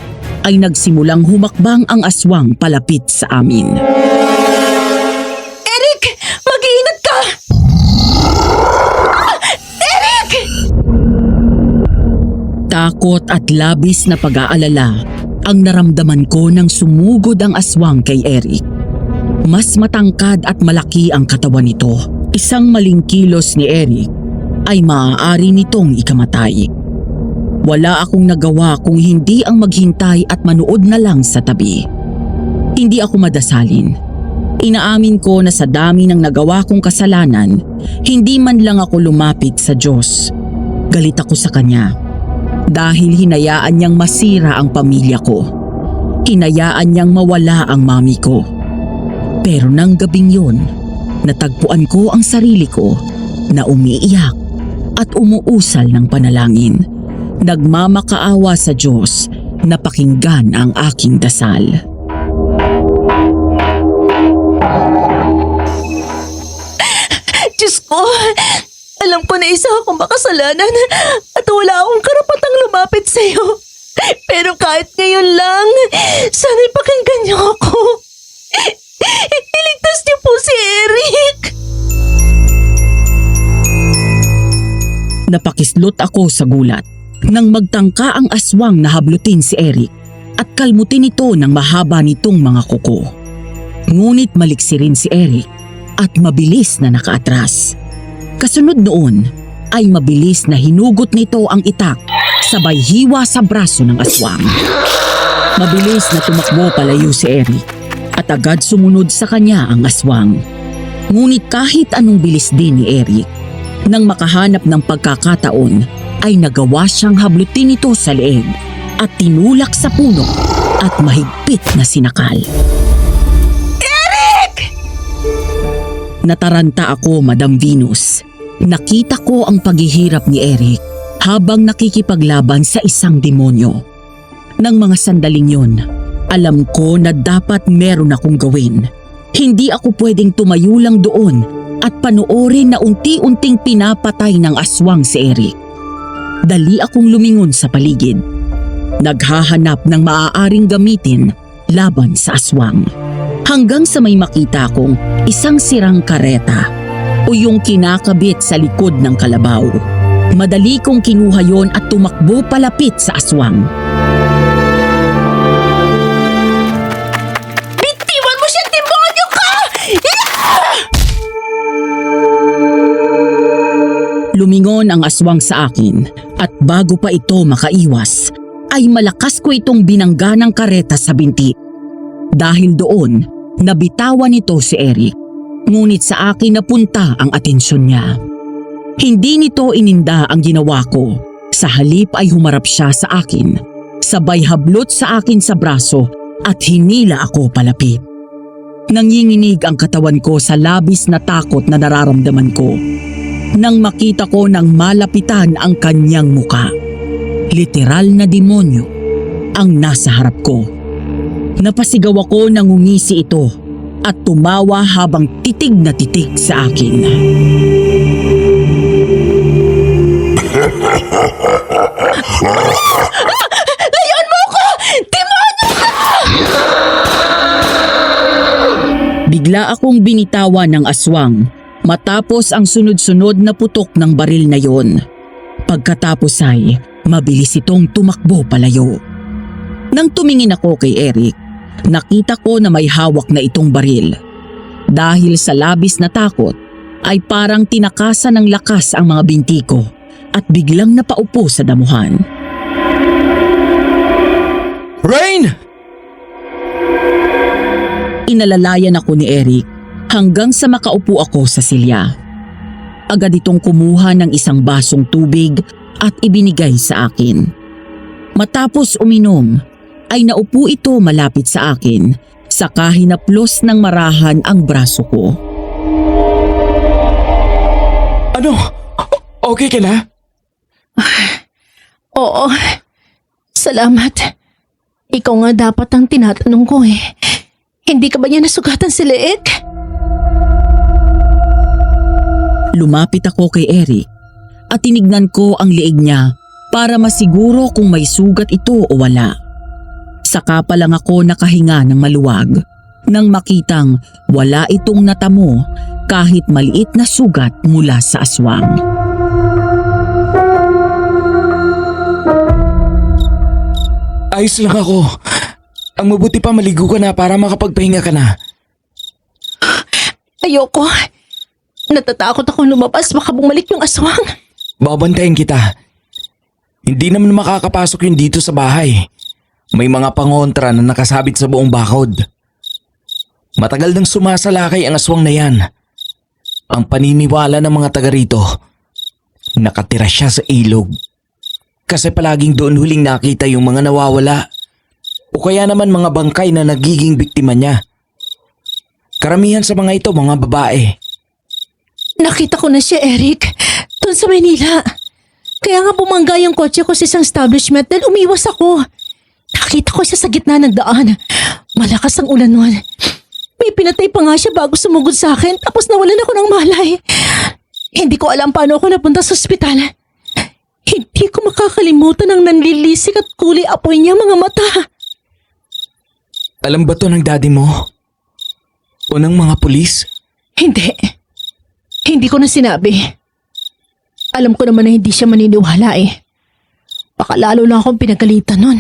ay nagsimulang humakbang ang aswang palapit sa amin. Eric! Mag-iingat ka! Eric! Takot at labis na pag-aalala ang naramdaman ko nang sumugod ang aswang kay Eric. Mas matangkad at malaki ang katawan nito. Isang maling kilos ni Eric ay maaari nitong ikamatay. Wala akong nagawa kung hindi ang maghintay at manood na lang sa tabi. Hindi ako madasalin. Inaamin ko na sa dami ng nagawa kong kasalanan, hindi man lang ako lumapit sa Diyos. Galit ako sa Kanya dahil hinayaan niyang masira ang pamilya ko. Hinayaan niyang mawala ang mami ko. Pero nang gabing yun, natagpuan ko ang sarili ko na umiiyak at umuusal ng panalangin. Nagmamakaawa sa Diyos na pakinggan ang aking dasal. Diyos ko, alam ko na isa akong makasalanan at wala akong karapatang lumapit sa iyo. Pero kahit ngayon lang, sana'y pakinggan niyo ako. Iligtas niyo po si Eric. Napakislot ako sa gulat nang magtangka ang aswang na hablutin si Eric at kalmutin ito ng mahaba nitong mga kuko. Ngunit maliksi rin si Eric at mabilis na nakaatras. Kasunod noon ay mabilis na hinugot nito ang itak sabay hiwa sa braso ng aswang. Mabilis na tumakbo palayo si Eric at agad sumunod sa kanya ang aswang. Ngunit kahit anong bilis din ni Eric, Nang makahanap ng pagkakataon, ay nagawa siyang hablutin ito sa leeg at tinulak sa puno at mahigpit na sinakal. Nataranta ako, Madam Venus. Nakita ko ang paghihirap ni Eric habang nakikipaglaban sa isang demonyo. Nang mga sandaling yun, alam ko na dapat meron akong gawin. Hindi ako pwedeng tumayo lang doon at panoorin na unti-unting pinapatay ng aswang si Eric. Dali akong lumingon sa paligid. Naghahanap ng maaaring gamitin laban sa aswang. Hanggang sa may makita kong isang sirang kareta o yung kinakabit sa likod ng kalabaw. Madali kong kinuha yon at tumakbo palapit sa aswang. Bitiwan mo siya, demonyo ka! Lumingon ang aswang sa akin at bago pa ito makaiwas, ay malakas ko itong binangga ng kareta sa binti. Dahil doon, nabitawan nito si Eric, ngunit sa akin napunta ang atensyon niya. Hindi nito ininda ang ginawa ko. Sa halip ay humarap siya sa akin, sabay hablot sa akin sa braso at hinila ako palapit. Nanginginig ang katawan ko sa labis na takot na nararamdaman ko nang makita ko ng malapitan ang kanyang muka. Literal na demonyo ang nasa harap ko. Napasigaw ako nang umisi ito at tumawa habang titig na titig sa akin. Layon mo ko! Demonyo ka! Bigla akong binitawan ng aswang matapos ang sunod-sunod na putok ng baril na yon. Pagkatapos ay mabilis itong tumakbo palayo. Nang tumingin ako kay Eric, nakita ko na may hawak na itong baril. Dahil sa labis na takot, ay parang tinakasan ng lakas ang mga binti ko at biglang napaupo sa damuhan. Rain! Inalalayan ako ni Eric hanggang sa makaupo ako sa silya. Agad itong kumuha ng isang basong tubig at ibinigay sa akin. Matapos uminom, ay naupo ito malapit sa akin, saka hinaplos ng marahan ang braso ko. Ano? Okay ka na? Oo. Salamat. Ikaw nga dapat ang tinatanong ko eh. Hindi ka ba niya nasugatan si leeg? Lumapit ako kay Eric at tinignan ko ang leeg niya para masiguro kung may sugat ito o wala. Saka pa lang ako nakahinga ng maluwag nang makitang wala itong natamo kahit maliit na sugat mula sa aswang. Ayos lang ako. Ang mabuti pa maligo ka na para makapagpahinga ka na. Ayoko. Natatakot ako lumabas baka bumalik yung aswang. Babantayan kita. Hindi naman makakapasok yun dito sa bahay. May mga pangontra na nakasabit sa buong bakod. Matagal nang sumasalakay ang aswang na yan. Ang paniniwala ng mga taga rito, nakatira siya sa ilog. Kasi palaging doon huling nakita yung mga nawawala. O kaya naman mga bangkay na nagiging biktima niya. Karamihan sa mga ito mga babae. Nakita ko na siya, Eric. Doon sa Maynila. Kaya nga bumangga yung kotse ko sa isang establishment dahil umiwas ako. Nakita ko siya sa gitna ng daan. Malakas ang ulan nun. May pinatay pa nga siya bago sumugod sa akin tapos nawalan ako ng malay. Hindi ko alam paano ako napunta sa ospital. Hindi ko makakalimutan ang nanlilisik at kulay apoy niya mga mata. Alam ba to ng daddy mo? O ng mga pulis? Hindi. Hindi ko na sinabi. Alam ko naman na hindi siya maniniwala eh. Baka lalo lang akong pinagalitan nun.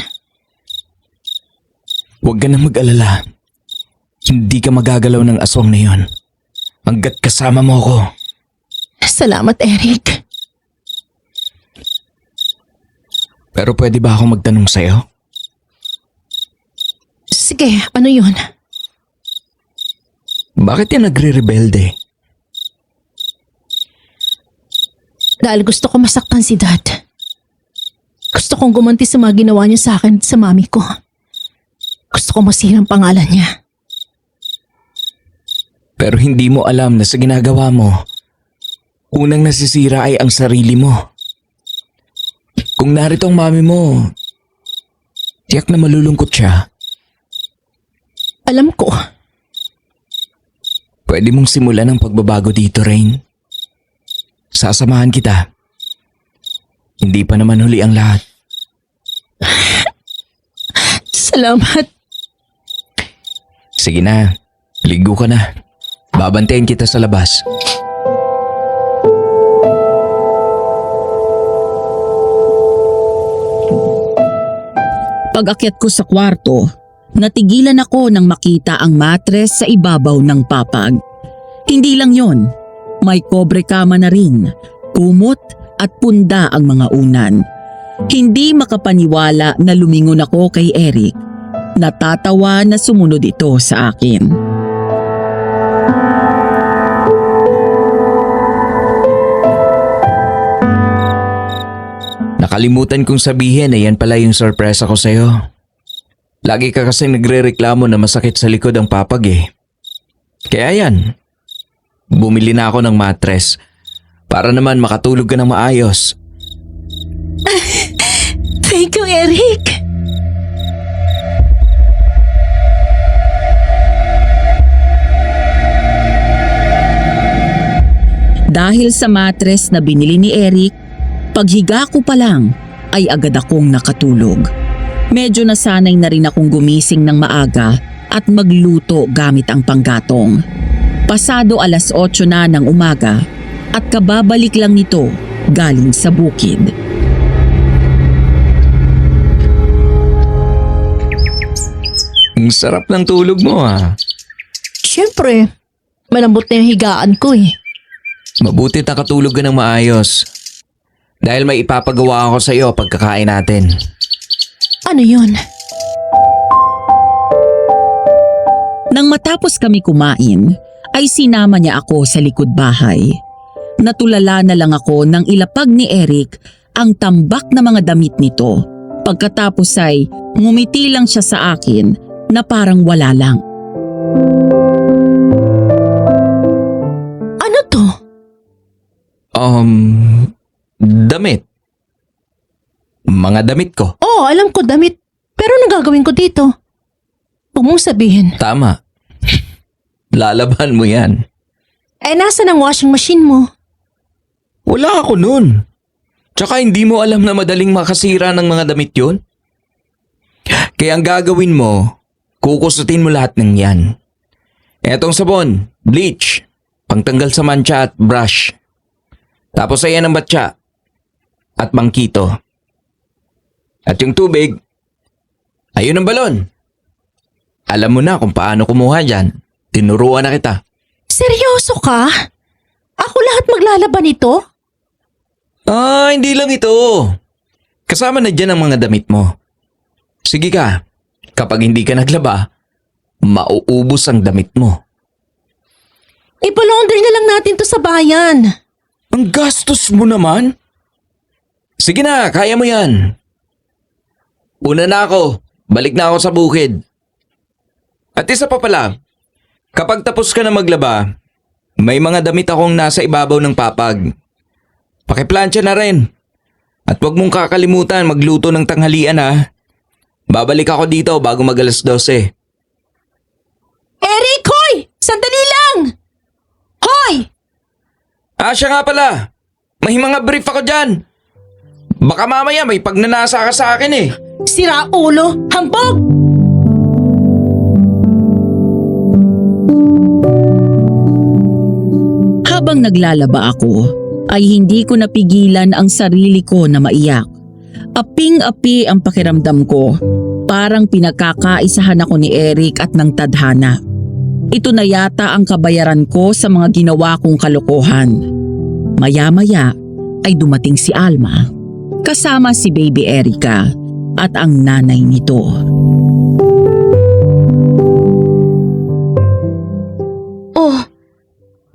Huwag ka na mag-alala. Hindi ka magagalaw ng aswang na yon. Hanggat kasama mo ako. Salamat, Eric. Pero pwede ba ako magtanong sa'yo? Sige, ano yun? Bakit yan nagre-rebelde? Dahil gusto ko masaktan si Dad. Gusto kong gumanti sa mga ginawa niya sa akin at sa mami ko. Gusto ko masira ang pangalan niya. Pero hindi mo alam na sa ginagawa mo, unang nasisira ay ang sarili mo. Kung narito ang mami mo, tiyak na malulungkot siya. Alam ko. Pwede mong simulan ang pagbabago dito, Rain. Sasamahan kita. Hindi pa naman huli ang lahat. Salamat. Sige na, ligo ka na. Babantayan kita sa labas. Pag-akyat ko sa kwarto, natigilan ako nang makita ang matres sa ibabaw ng papag. Hindi lang yon, may kobre kama na rin, kumot at punda ang mga unan. Hindi makapaniwala na lumingon ako kay Eric. Natatawa na sumunod ito sa akin. Nakalimutan kong sabihin na yan pala yung sorpresa ko sa'yo. Lagi ka kasi nagre-reklamo na masakit sa likod ang papag eh. Kaya yan, bumili na ako ng matres para naman makatulog ka ng maayos. Thank you, Eric. Dahil sa matres na binili ni Eric, paghiga ko pa lang ay agad akong nakatulog. Medyo nasanay na rin akong gumising ng maaga at magluto gamit ang panggatong. Pasado 8:00 na ng umaga at kababalik lang nito galing sa bukid. Ang sarap ng tulog mo ah. Siyempre, malambot na yung higaan ko eh. Mabuti nakatulog ka ng maayos. Dahil may ipapagawa ako sa iyo pagkakain natin. Ano yun? Nang matapos kami kumain, ay sinama niya ako sa likod bahay. Natulala na lang ako nang ilapag ni Eric ang tambak na mga damit nito. Pagkatapos ay ngumiti lang siya sa akin na parang wala lang. Ano to? Damit. Mga damit ko. Oo, alam ko damit. Pero anong gagawin ko dito? Huwag mong sabihin. Tama. Lalaban mo yan. Nasaan ang washing machine mo? Wala ako nun. Tsaka hindi mo alam na madaling makasira ng mga damit yun. Kaya ang gagawin mo, kukusutin mo lahat ng yan. Etong sabon, bleach, pangtanggal sa mancha at brush. Tapos ayan ang batya at mangkito. At yung tubig, ayun ang balon. Alam mo na kung paano kumuha dyan. Tinuruan na kita. Seryoso ka? Ako lahat maglalaban ito? Hindi lang ito. Kasama na dyan ang mga damit mo. Sige ka, kapag hindi ka naglaba, mauubos ang damit mo. Ipalaundry na lang natin to sa bayan. Ang gastos mo naman. Sige na, kaya mo yan. Una na ako, balik na ako sa bukid. At isa pa pala, kapag tapos ka na maglaba, may mga damit akong nasa ibabaw ng papag. Pakiplansya na rin. At huwag mong kakalimutan magluto ng tanghalian ha. Babalik ako dito bago mag 12:00. Eric, hoy! Sandali lang! Hoy! Siya nga pala. May mga brief ako dyan. Baka mamaya may pagnanasa ka sa akin eh. Sira ulo! Hambog! Habang naglalaba ako, ay hindi ko napigilan ang sarili ko na maiyak. Aping-api ang pakiramdam ko. Parang pinagkakaisahan ako ni Eric at ng tadhana. Ito na yata ang kabayaran ko sa mga ginawa kong kalokohan. Maya-maya ay dumating si Alma, kasama si Baby Erica at ang nanay nito. Oh,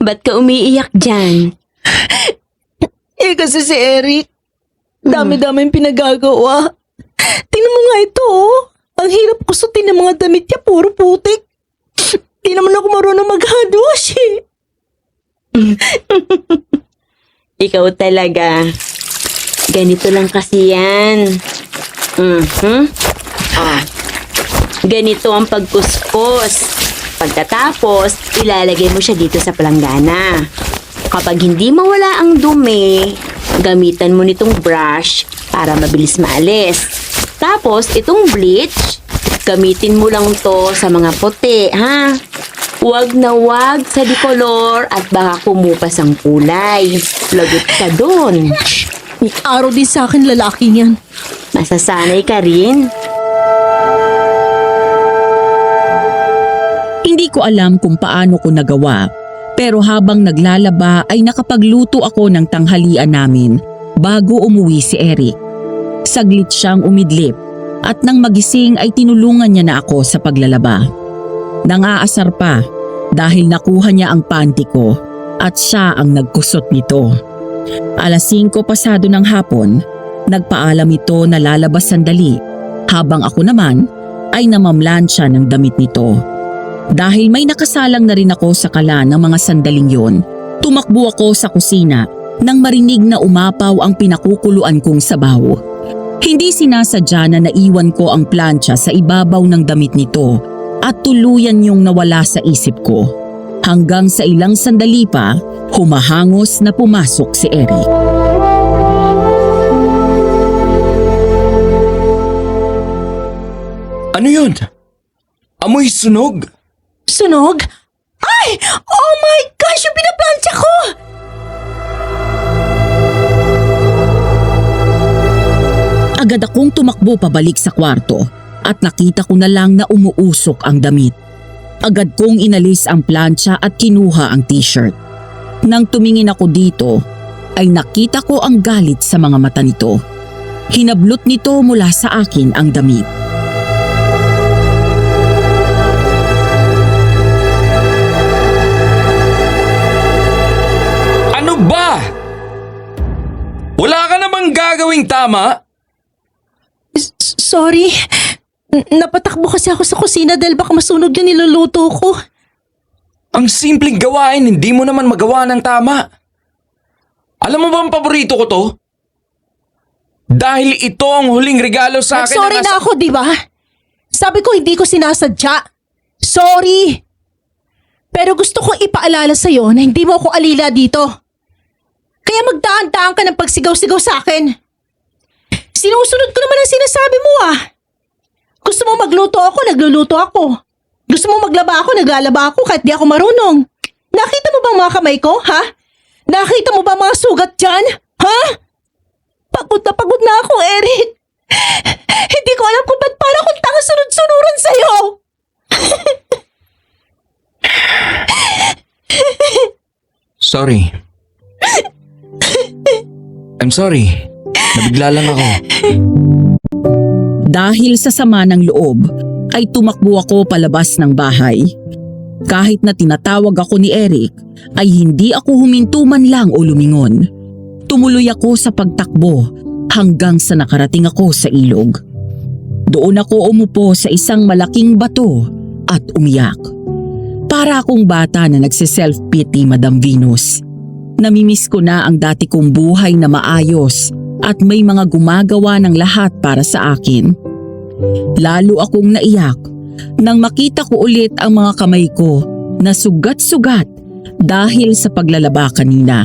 ba't ka umiiyak dyan? Kasi si Eric, dami-daming pinagagawa. Tingnan mo nga ito, oh. Ang hirap kusutin ng mga damit niya, puro putik. Di naman ako marunong mag-hand wash eh. Ikaw talaga. Ganito lang kasi yan. Ganito ang pagkuskos. Pagkatapos, ilalagay mo siya dito sa palanggana. Kapag hindi mawala ang dumi, gamitan mo nitong brush para mabilis maalis. Tapos, itong bleach, gamitin mo lang to sa mga puti, ha? Huwag na huwag sa dikolor at baka kumupas ang kulay. Lagot ka doon. May araw din sa akin lalaking yan. Masasanay ka rin. Hindi ko alam kung paano ko nagawa, pero habang naglalaba ay nakapagluto ako ng tanghalian namin bago umuwi si Eric. Saglit siyang umidlip at nang magising ay tinulungan niya na ako sa paglalaba. Nangaasar pa dahil nakuha niya ang panty ko at siya ang nagkusot nito. 5:00 pasado ng hapon, nagpaalam ito na lalabas sandali habang ako naman ay namamlansya ng damit nito. Dahil may nakasalang na rin ako sa kala ng mga sandaling yon, tumakbo ako sa kusina nang marinig na umapaw ang pinakukuluan kong sabaw. Hindi sinasadya na naiwan ko ang plancha sa ibabaw ng damit nito at tuluyan yung nawala sa isip ko. Hanggang sa ilang sandali pa, humahangos na pumasok si Eric. Ano yun? Amoy sunog? Sunog? Ay! Oh my gosh! Yung pinaplansya ko! Agad akong tumakbo pabalik sa kwarto at nakita ko na lang na umuusok ang damit. Agad kong inalis ang plancha at kinuha ang t-shirt. Nang tumingin ako dito, ay nakita ko ang galit sa mga mata nito. Hinablot nito mula sa akin ang damit. Ano ba? Wala ka namang gagawing tama? Sorry. Napatakbo kasi ako sa kusina dahil baka masunog yung niluluto ko. Ang simpleng gawain, hindi mo naman magawa ng tama. Alam mo ba ang paborito ko to? Dahil ito ang huling regalo sa akin. Sorry na ako, di ba? Sabi ko hindi ko sinasadya. Sorry. Pero gusto kong ipaalala sa'yo na hindi mo ako alila dito. Kaya magdaan-daan ka ng pagsigaw-sigaw sa akin. Sinusunod ko naman ang sinasabi mo ah. Gusto mo magluto ako, nagluluto ako. Gusto mo maglaba ako, naglalaba ako kahit di ako marunong. Nakita mo ba mga kamay ko, ha? Nakita mo ba mga sugat dyan? Ha? Pagod na ako, Eric. Hindi ko alam kung ba't para akong tanga sunod-sunuran sa'yo. Sorry. I'm sorry. Nabigla lang ako. Dahil sa sama ng loob, ay tumakbo ako palabas ng bahay. Kahit na tinatawag ako ni Eric, ay hindi ako huminto man lang o lumingon. Tumuloy ako sa pagtakbo hanggang sa nakarating ako sa ilog. Doon ako umupo sa isang malaking bato at umiyak. Para akong bata na nagse-self-pity, Madam Venus. Namimiss ko na ang dati kong buhay na maayos at may mga gumagawa ng lahat para sa akin. Lalo akong naiyak nang makita ko ulit ang mga kamay ko na sugat-sugat dahil sa paglalaba kanina.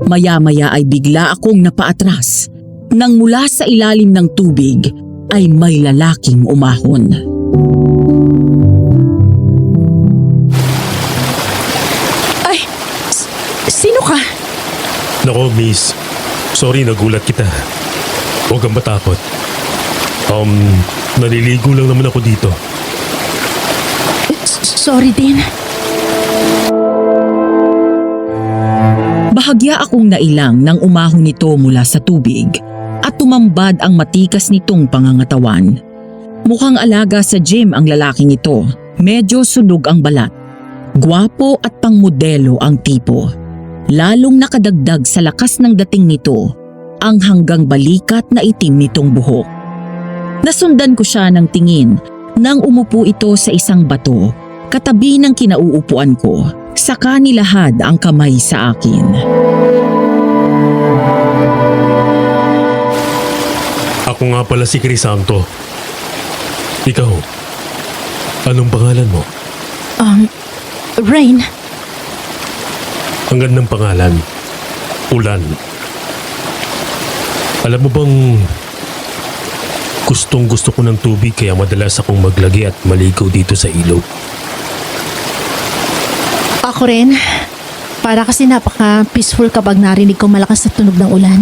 Maya-maya ay bigla akong napaatras nang mula sa ilalim ng tubig ay may lalaking umahon. Ay, sino ka? Nako, miss. Sorry, nagulat kita. Huwag kang matakot. Naliligo lang naman ako dito. Sorry din. Bahagya akong nailang nang umahon nito mula sa tubig at tumambad ang matikas nitong pangangatawan. Mukhang alaga sa gym ang lalaking ito. Medyo sunog ang balat. Gwapo at pangmodelo ang tipo. Lalong nakadagdag sa lakas ng dating nito ang hanggang balikat na itim nitong buhok. Nasundan ko siya ng tingin nang umupo ito sa isang bato katabi ng kinauupuan ko, saka nilahad ang kamay sa akin. Ako nga pala si Crisanto. Ikaw, anong pangalan mo? Rain, Ang gandang pangalan, Ulan. Alam mo bang gustong gusto ko ng tubig kaya madalas akong maglagi at maligo dito sa ilog. ako rin. Para kasi napaka-peaceful kapag narinig ko malakas na tunog ng ulan.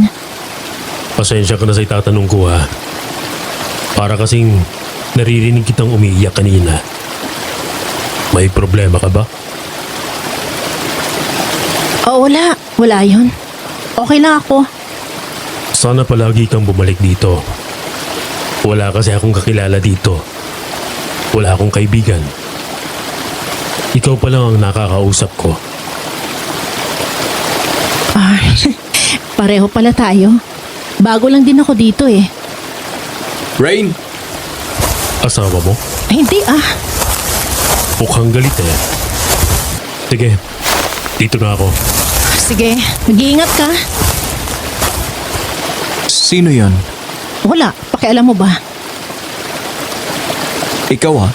Pasensya ka na sa itatanong ko ha. Para kasing naririnig kitang umiiyak kanina. May problema ka ba? Oh, wala. Wala yun. Okay lang ako. Sana palagi kang bumalik dito. Wala kasi akong kakilala dito. Wala akong kaibigan. Ikaw pa lang ang nakakausap ko. Pareho pala tayo. Bago lang din ako dito eh. Rain! Asawa mo? Hindi Mukhang galit eh. Sige, dito na ako. Sige, mag-iingat ka. Sino yon? Wala, pakialam mo ba? Ikaw ha?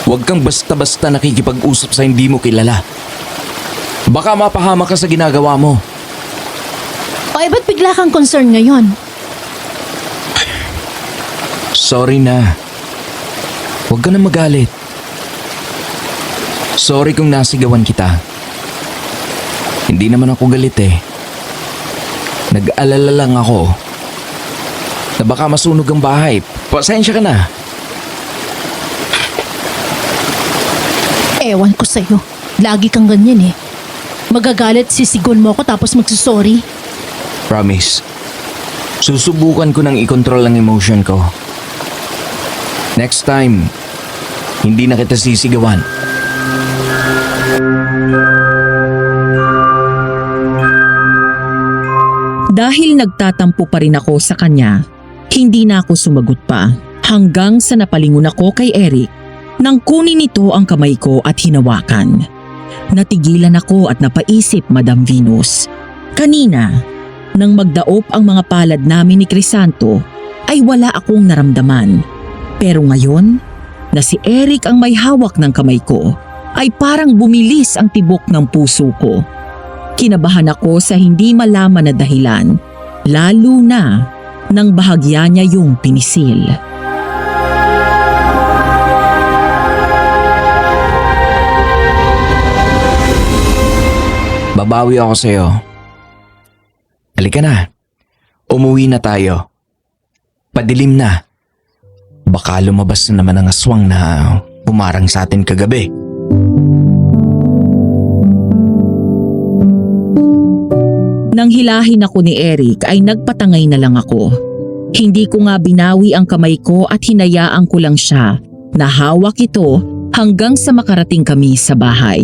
Huwag kang basta-basta nakikipag-usap sa hindi mo kilala. Baka mapahama ka sa ginagawa mo. O ba't bigla kang concern ngayon? Sorry na. Huwag ka na magalit. Sorry kung nasigawan kita. Hindi naman ako galit eh. Nag-alala lang ako na baka masunog ang bahay. Pasensya ka na. Ewan ko sa'yo. Lagi kang ganyan eh. Magagalit, sisigon mo ako tapos magsusorry. Promise. Susubukan ko nang i-control ang emotion ko. Next time, hindi na kita sisigawan. Dahil nagtatampo pa rin ako sa kanya, hindi na ako sumagot pa hanggang sa napalingon ako kay Eric nang kunin nito ang kamay ko at hinawakan. Natigilan ako at napaisip, Madam Venus. Kanina, nang magdaop ang mga palad namin ni Crisanto, ay wala akong naramdaman. Pero ngayon, na si Eric ang may hawak ng kamay ko, ay parang bumilis ang tibok ng puso ko. Kinabahan ako sa hindi malaman na dahilan, lalo na nang bahagya niya yung pinisil. Babawi ako sa'yo. Halika na. Umuwi na tayo. Padilim na. Baka lumabas na naman ang aswang na pumarang sa atin kagabi. Nang hilahin ako ni Eric ay nagpatangay na lang ako. Hindi ko nga binawi ang kamay ko at hinayaan ko lang siya na hawak ito hanggang sa makarating kami sa bahay.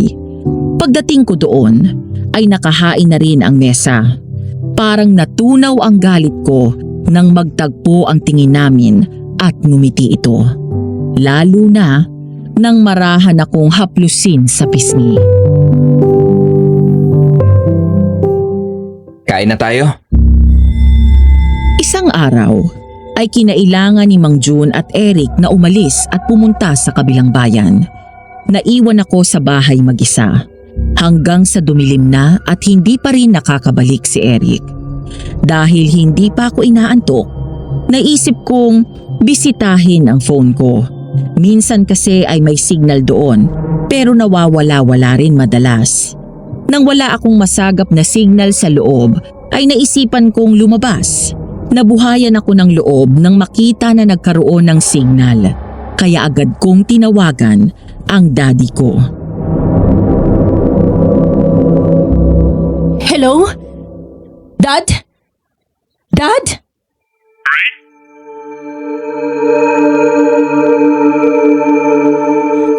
Pagdating ko doon ay nakahain na rin ang mesa. Parang natunaw ang galit ko nang magtagpo ang tingin namin at ngumiti ito. Lalo na nang marahan akong haplusin sa pisngi. Kain na tayo? Isang araw ay kinailangan ni Mang June at Eric na umalis at pumunta sa kabilang bayan. Naiwan ako sa bahay mag-isa hanggang sa dumilim na at hindi pa rin nakakabalik si Eric. Dahil hindi pa ako inaantok, naisip kong bisitahin ang phone ko. Minsan kasi ay may signal doon pero nawawala-wala rin madalas. Nang wala akong masagap na signal sa loob, ay naisipan kong lumabas. Nabuhayan ako ng loob nang makita na nagkaroon ng signal. Kaya agad kong tinawagan ang daddy ko. Hello? Dad? Dad?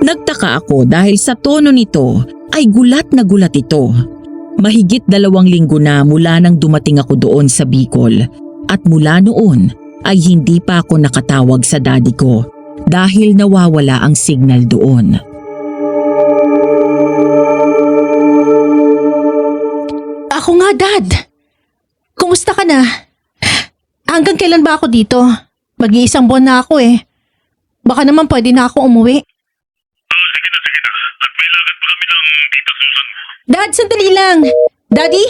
Nagtaka ako dahil sa tono nito ay gulat na gulat ito. Mahigit 2 linggo na mula nang dumating ako doon sa Bicol at mula noon ay hindi pa ako nakatawag sa daddy ko dahil nawawala ang signal doon. Ako nga, Dad. Kumusta ka na? Hanggang kailan ba ako dito? Mag-iisang buwan na ako eh. Baka naman pwede na ako umuwi. Sige na. At may lakad pa kami ng tita Susan mo. Dad, sandali lang. Daddy?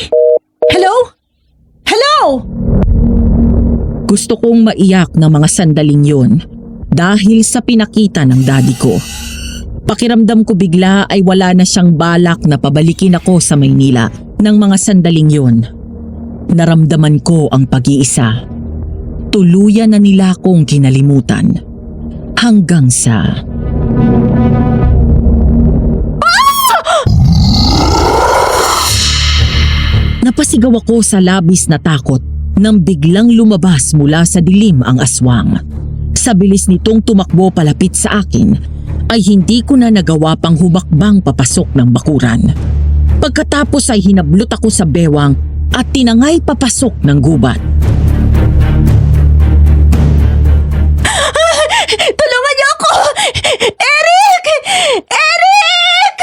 Hello? Hello? Gusto kong maiyak ng mga sandaling yon dahil sa pinakita ng daddy ko. Pakiramdam ko bigla ay wala na siyang balak na pabalikin ako sa Maynila ng mga sandaling yon. Naramdaman ko ang pag-iisa. Tuluyan na nila akong kinalimutan. Hanggang sa... Napasigaw ako sa labis na takot nang biglang lumabas mula sa dilim ang aswang. Sa bilis nitong tumakbo palapit sa akin, ay hindi ko na nagawa pang humakbang papasok ng bakuran. Pagkatapos ay hinablot ako sa bewang at tinangay papasok ng gubat. Tulungan niyo ako! Eric! Eric!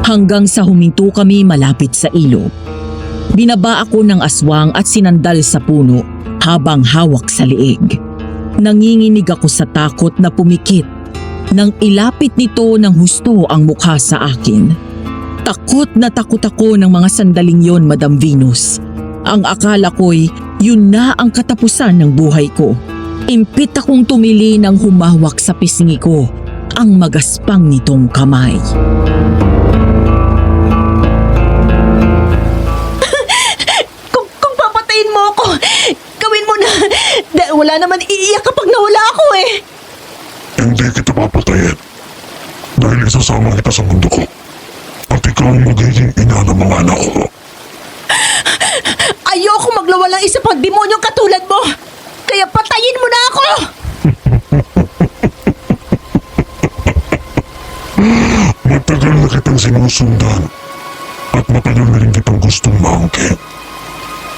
Hanggang sa huminto kami malapit sa ilog. Binaba ako ng aswang at sinandal sa puno habang hawak sa leeg. Nanginginig ako sa takot na pumikit nang ilapit nito ng husto ang mukha sa akin. Takot na takot ako ng mga sandaling yon, Madam Venus. Ang akala ko'y yun na ang katapusan ng buhay ko. Impit akong tumili nang humawak sa pisngi ko ang magaspang nitong kamay. Kung papatayin mo ako, gawin mo na. Wala naman iiyak kapag nawala ako eh. Hindi kita papatayin dahil isasama kita sa mundo ko at ikaw ang magiging ina ng mga anak ko. Ayoko maglawa ng isa pang demonyong katulad mo. Kaya patayin mo na ako. Matagal na kitang sinusundan at matagal na rin kitang gustong maangkin.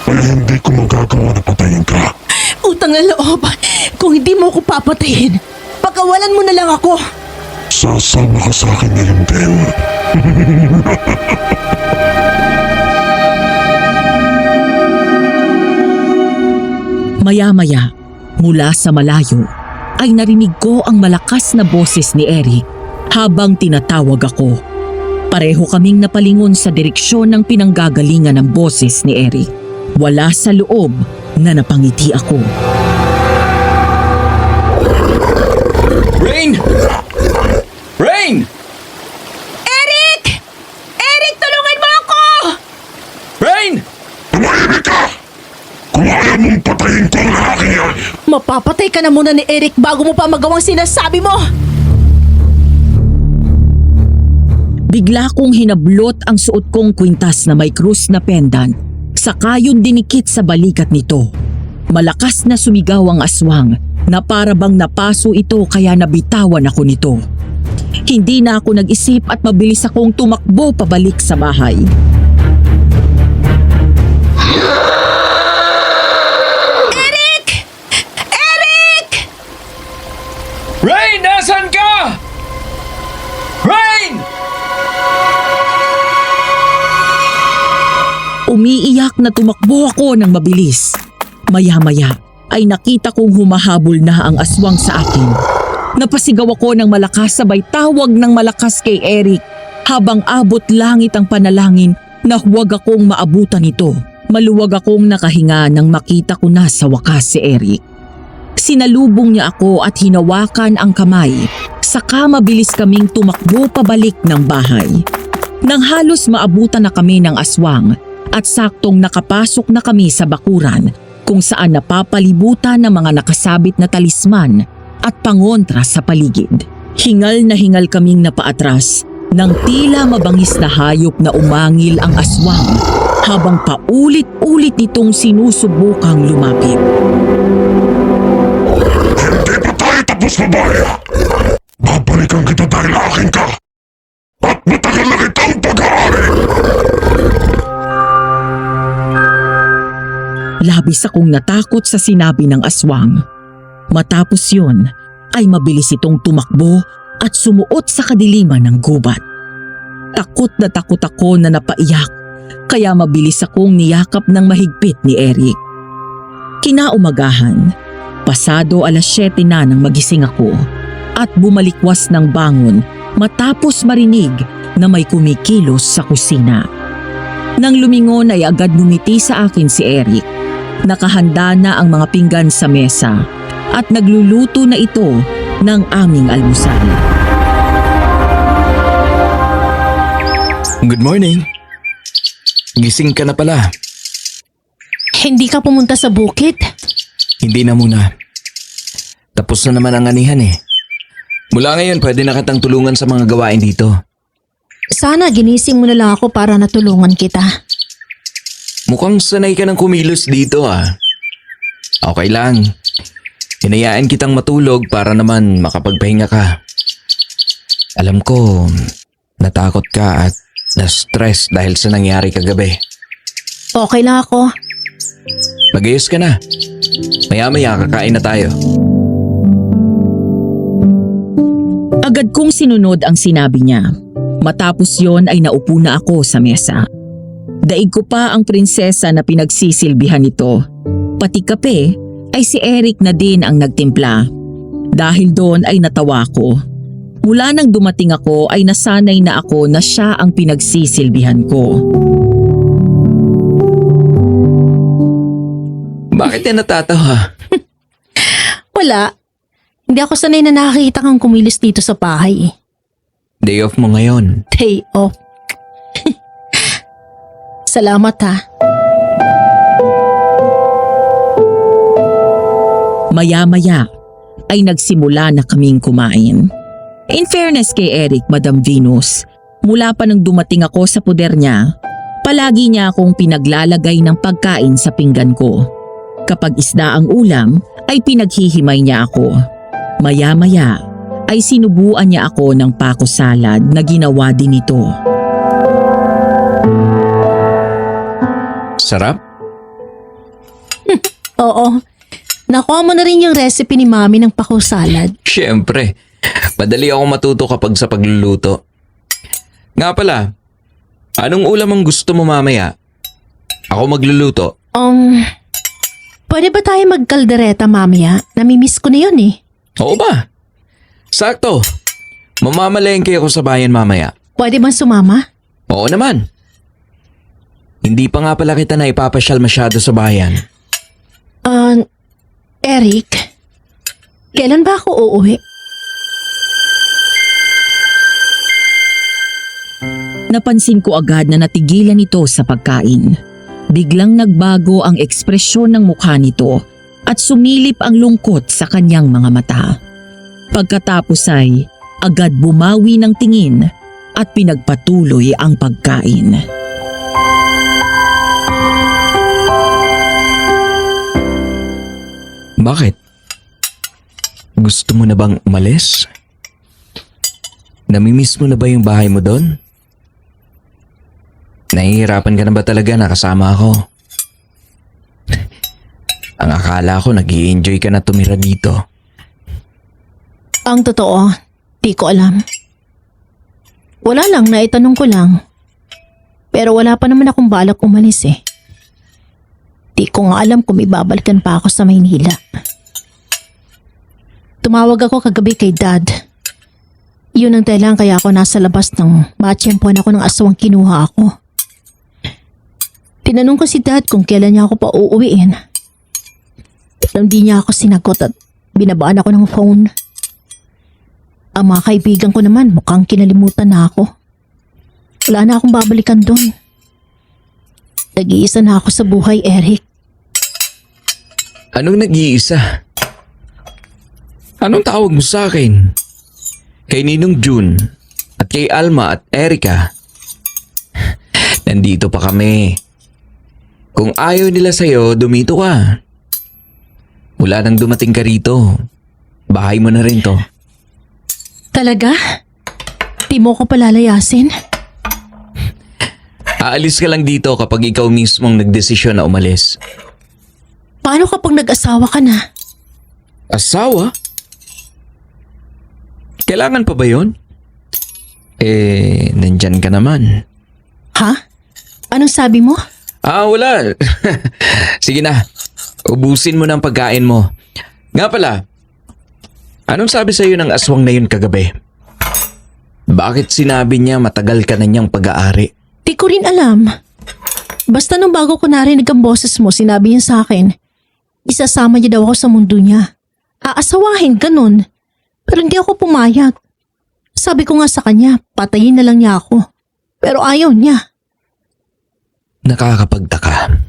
Kaya hindi ko magagawa na patayin ka. Utang na loob. Kung hindi mo ako papatayin, pagkawalan mo na lang ako. Sasama ka sa akin ngayon din. Maya-maya, mula sa malayo, ay narinig ko ang malakas na boses ni Eric habang tinatawag ako. Pareho kaming napalingon sa direksyon ng pinanggagalingan ng boses ni Eric. Wala sa loob na napangiti ako. Rain! Rain! Eric! Eric, tulungan mo ako! Rain! Tumahimik ka! Kung ayaw mong patayin ko ang lalaki yan, Mapapatay ka na muna ni Eric bago mo pa magawang sinasabi mo! Bigla kong hinablot ang suot kong kwintas na may krus na pendant, saka yun dinikit sa balikat nito. Malakas na sumigaw ang aswang na para bang napaso ito kaya nabitawan ako nito. Hindi na ako nag-isip at mabilis akong tumakbo pabalik sa bahay. Eric! Eric! Rain! Nasaan ka? Rain! Umiiyak na tumakbo ako ng mabilis. Maya-maya ay nakita kong humahabol na ang aswang sa akin. Napasigaw ako ng malakas sabay tawag ng malakas kay Eric habang abot langit ang panalangin na huwag akong maabutan ito. Maluwag akong nakahinga nang makita ko na sa wakas si Eric. Sinalubong niya ako at hinawakan ang kamay, saka mabilis kaming tumakbo pabalik ng bahay. Nang halos maabutan na kami ng aswang at saktong nakapasok na kami sa bakuran kung saan napapalibutan ng mga nakasabit na talisman at pangontra sa paligid. Hingal na hingal kaming napaatras nang tila mabangis na hayop na umangil ang aswang habang paulit-ulit nitong sinusubukang lumapit. hindi pa tayo Tapos babae, babalikan kita dahil akin ka. At matagal na kitang pag-aari. Labis akong natakot sa sinabi ng aswang. Matapos yun, ay mabilis itong tumakbo at sumuot sa kadiliman ng gubat. Takot na takot ako na napaiyak, kaya mabilis akong niyakap ng mahigpit ni Eric. Kinaumagahan, pasado 7:00 na nang magising ako at bumalikwas ng bangon matapos marinig na may kumikilos sa kusina. Nang lumingon ay agad ngumiti sa akin si Eric. Nakahanda na ang mga pinggan sa mesa at nagluluto na ito ng aming almusal. Good morning. Gising ka na pala. Hindi ka pumunta sa bukid? Hindi na muna. Tapos na naman ang anihan eh. Mula ngayon pwede na kitang tulungan sa mga gawain dito. Sana ginising mo na lang ako para natulungan kita. Mukhang sanay ka ng kumilos dito ah. Okay lang. Hinayaan kitang matulog para naman makapagpahinga ka. Alam ko, natakot ka at na-stress dahil sa nangyari kagabi. Okay lang ako. Mag-ayos ka na. Maya-maya kakain na tayo. Agad kong sinunod ang sinabi niya. Matapos yon ay naupo na ako sa mesa. Daig ko pa ang prinsesa na pinagsisilbihan nito. Pati kape ay si Eric na din ang nagtimpla. Dahil doon ay natawa ko. Mula nang dumating ako ay nasanay na ako na siya ang pinagsisilbihan ko. Bakit yan natatawa? Wala. Hindi ako sanay na nakakita kang kumilos dito sa bahay. Day off mo ngayon. Day off. Salamat ha. Maya-maya ay nagsimula na kaming kumain. In fairness kay Eric, Madam Venus, mula pa nang dumating ako sa poder niya, palagi niya akong pinaglalagay ng pagkain sa pinggan ko. Kapag isda ang ulam, ay pinaghihimay niya ako. Maya-maya ay sinubuan niya ako ng pako salad na ginawa din ito. Sarap? Oo. Nakuha mo na rin yung recipe ni Mami ng pako salad. Siyempre. Madali ako matuto kapag sa pagluluto. Nga pala, anong ulam ang gusto mo mamaya? Ako magluluto. Pwede ba tayo magkaldereta mamaya? Namimiss ko na yun eh. Oo ba? Sakto. Mamamalengke ako sa bayan mamaya. Pwede bang sumama? Oo naman. Hindi pa nga pala kita na ipapasyal masyado sa bayan. Eric, kailan ba ako uuwi? Napansin ko agad na natigilan ito sa pagkain. Biglang nagbago ang ekspresyon ng mukha nito at sumilip ang lungkot sa kanyang mga mata. Pagkatapos ay agad bumawi ng tingin at pinagpatuloy ang pagkain. Bakit? Gusto mo na bang umalis? Namimiss mo na ba yung bahay mo doon? Nahihirapan ka na ba talaga na kasama ako? Ang akala ko nag-i-enjoy ka na tumira dito. Ang totoo, di ko alam. Wala lang, naitanong ko lang. Pero wala pa naman akong balak umalis eh. Di ko nga alam kung ibabalikan pa ako sa Maynila. Tumawag ako kagabi kay Dad. Yun ang dahilan kaya ako nasa labas nang matsyempuan ako ng aswang kinuha ako. Tinanong ko si Dad kung kailan niya ako pa uuwiin. Pero hindi niya ako sinagot at binabaan ako ng phone. Ang mga kaibigan ko naman mukhang kinalimutan na ako. Wala na akong babalikan doon. Nag-iisa na ako sa buhay, Eric. Anong nag-iisa? Anong tawag mo sa akin? Kay Ninong June at kay Alma at Erica. Nandito pa kami. Kung ayaw nila sa'yo, dumito ka. Mula nang dumating ka rito, Bahay mo na rin to. Talaga? Di mo ko palalayasin? Aalis ka lang dito kapag ikaw mismong nagdesisyon na umalis. Paano kapag nag-asawa ka na? Asawa? Kailangan pa ba yun? Nandyan ka naman. Ha? Anong sabi mo? Wala. Sige na, ubusin mo ng pagkain mo. Nga pala, anong sabi sa'yo ng aswang na yun kagabi? Bakit sinabi niya matagal ka na niyang pag-aari? Di ko rin alam. Basta nung bago ko narinig ang boses mo, sinabi niya sa akin, isasama niya daw ako sa mundo niya. Aasawahin, ganun. Pero hindi ako pumayag. Sabi ko nga sa kanya, patayin na lang niya ako. Pero ayaw niya. Nakakapagtaka.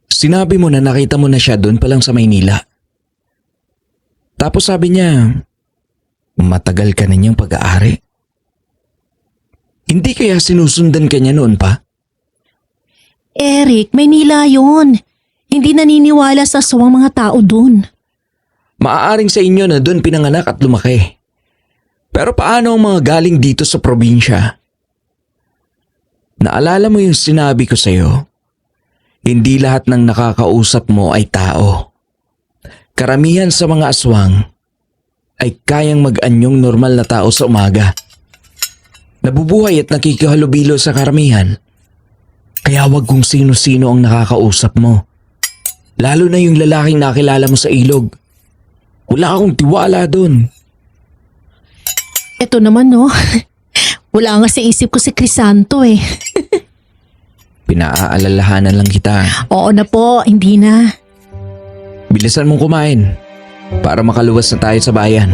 Sinabi mo na nakita mo na siya doon pa lang sa Maynila. Tapos sabi niya, matagal ka na niyang pag-aari. Hindi kaya sinusundan ka niya noon pa? Eric, Maynila yun. Hindi naniniwala sa asawang mga tao doon. Maaaring sa inyo na doon pinanganak at lumaki. Pero paano ang mga galing dito sa probinsya? Naalala mo yung sinabi ko sa'yo? Hindi lahat ng nakakausap mo ay tao. Karamihan sa mga aswang ay kayang mag-anyong normal na tao sa umaga. Nabubuhay at nakikihalubilo sa karamihan. Kaya wag kung sino-sino ang nakakausap mo. Lalo na yung lalaking nakilala mo sa ilog. Wala akong tiwala dun. Eto naman no. Wala nga sa isip ko si Crisanto eh. Pinaaalalahanan lang kita. Oo na po, hindi na. Bilisan mong kumain para makaluwas na tayo sa bayan.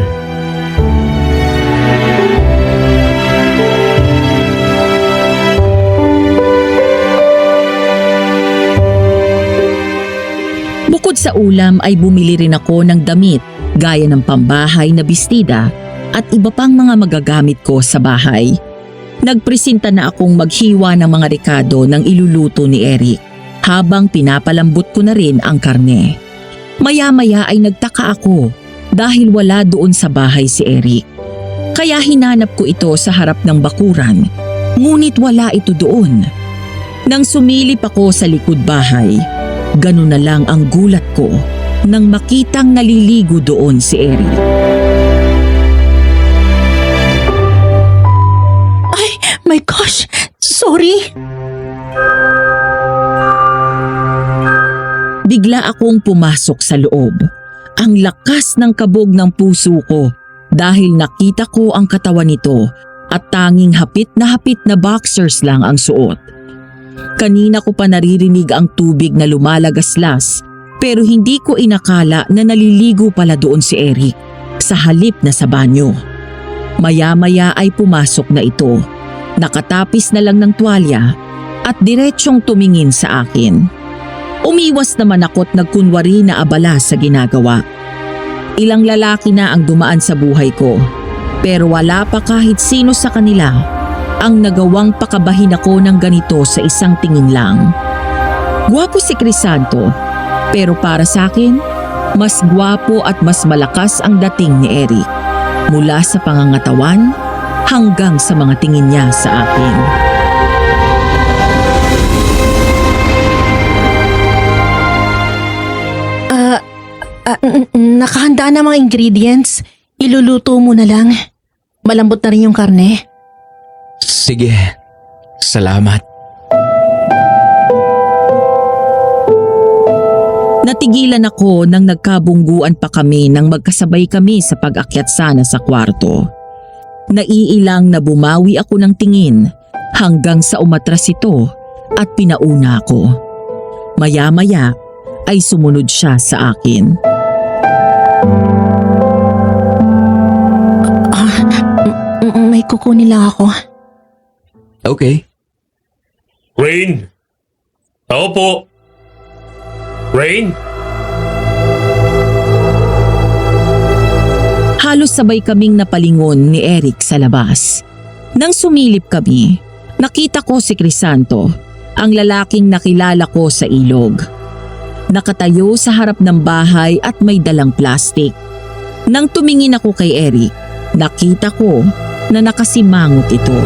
Bukod sa ulam ay bumili rin ako ng damit gaya ng pambahay na bestida at iba pang mga magagamit ko sa bahay. Nagpresenta na akong maghiwa ng mga rekado ng iluluto ni Eric habang pinapalambot ko na rin ang karne. Maya-maya ay nagtaka ako dahil wala doon sa bahay si Eric. Kaya hinanap ko ito sa harap ng bakuran, ngunit wala ito doon. Nang sumilip ako sa likod bahay, ganun na lang ang gulat ko nang makitang naliligo doon si Eric. Ay, my gosh! Sorry! Bigla akong pumasok sa loob. Ang lakas ng kabog ng puso ko dahil nakita ko ang katawan nito at tanging hapit na boxers lang ang suot. Kanina ko pa naririnig ang tubig na lumalagaslas pero hindi ko inakala na naliligo pala doon si Eric sa halip na sa banyo. Maya-maya ay pumasok na ito. Nakatapis na lang ng tuwalya at diretsyong tumingin sa akin. Umiwas naman ako't nagkunwari na abala sa ginagawa. Ilang lalaki na ang dumaan sa buhay ko pero wala pa kahit sino sa kanila ang nagawang pakabahin ako ng ganito sa isang tingin lang. Gwapo si Crisanto pero para sa akin, mas gwapo at mas malakas ang dating ni Eric mula sa pangangatawan hanggang sa mga tingin niya sa akin. Nakahanda na mga ingredients. Iluluto mo na lang. Malambot na rin yung karne. Sige, salamat. Natigilan ako nang nagkabungguan pa kami nang magkasabay kami sa pag-akyat sana sa kwarto. Naiilang na bumawi ako ng tingin hanggang sa umatras ito at pinauna ako. Maya-maya ay sumunod siya sa akin. May kukunin lang ako. Okay. Rain? Ako po. Rain? Halos sabay kaming napalingon ni Eric sa labas. Nang sumilip kami, nakita ko si Crisanto, ang lalaking nakilala ko sa ilog. Nakatayo sa harap ng bahay at may dalang plastik. Nang tumingin ako kay Eric, nakita ko na nakasimangot ito.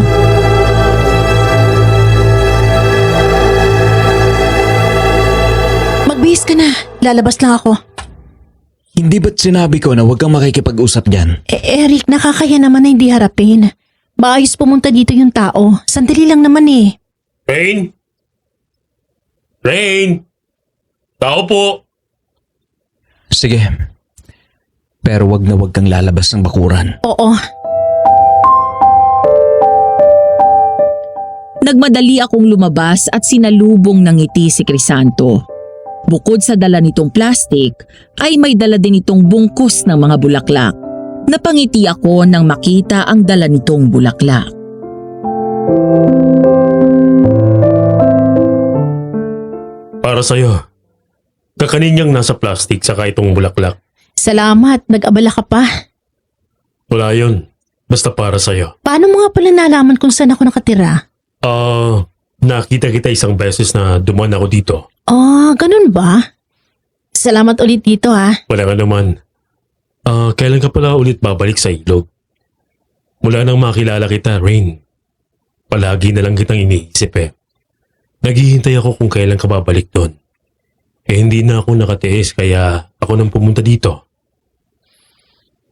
Magbihis ka na. Lalabas lang ako. Hindi ba't sinabi ko na huwag kang makikipag-usap dyan? Eric, nakakaya naman na hindi harapin. Maayos pumunta dito yung tao. Sandali lang naman eh. Rain? Rain? Tao po. Sige. Pero wag na wag kang lalabas ng bakuran. Oo. Nagmadali akong lumabas at sinalubong ng ngiti si Crisanto. Bukod sa dala nitong plastic, ay may dala din itong bungkus ng mga bulaklak. Napangiti ako nang makita ang dala nitong bulaklak. Para sa'yo. Kakanin niyang nasa plastic saka itong bulaklak. Salamat. Nag-abala ka pa. Wala yun. Basta para sa'yo. Paano mo nga pala nalaman kung saan ako nakatira? Nakita kita isang beses na dumaan ako dito. Ganun ba? Salamat ulit dito ha. Wala nga naman. Kailan ka pala ulit babalik sa ilog? Mula nang makilala kita, Rain. Palagi na lang kitang iniisip eh. Naghihintay ako kung kailan ka babalik doon. Hindi na ako nakatiis kaya ako nang pumunta dito.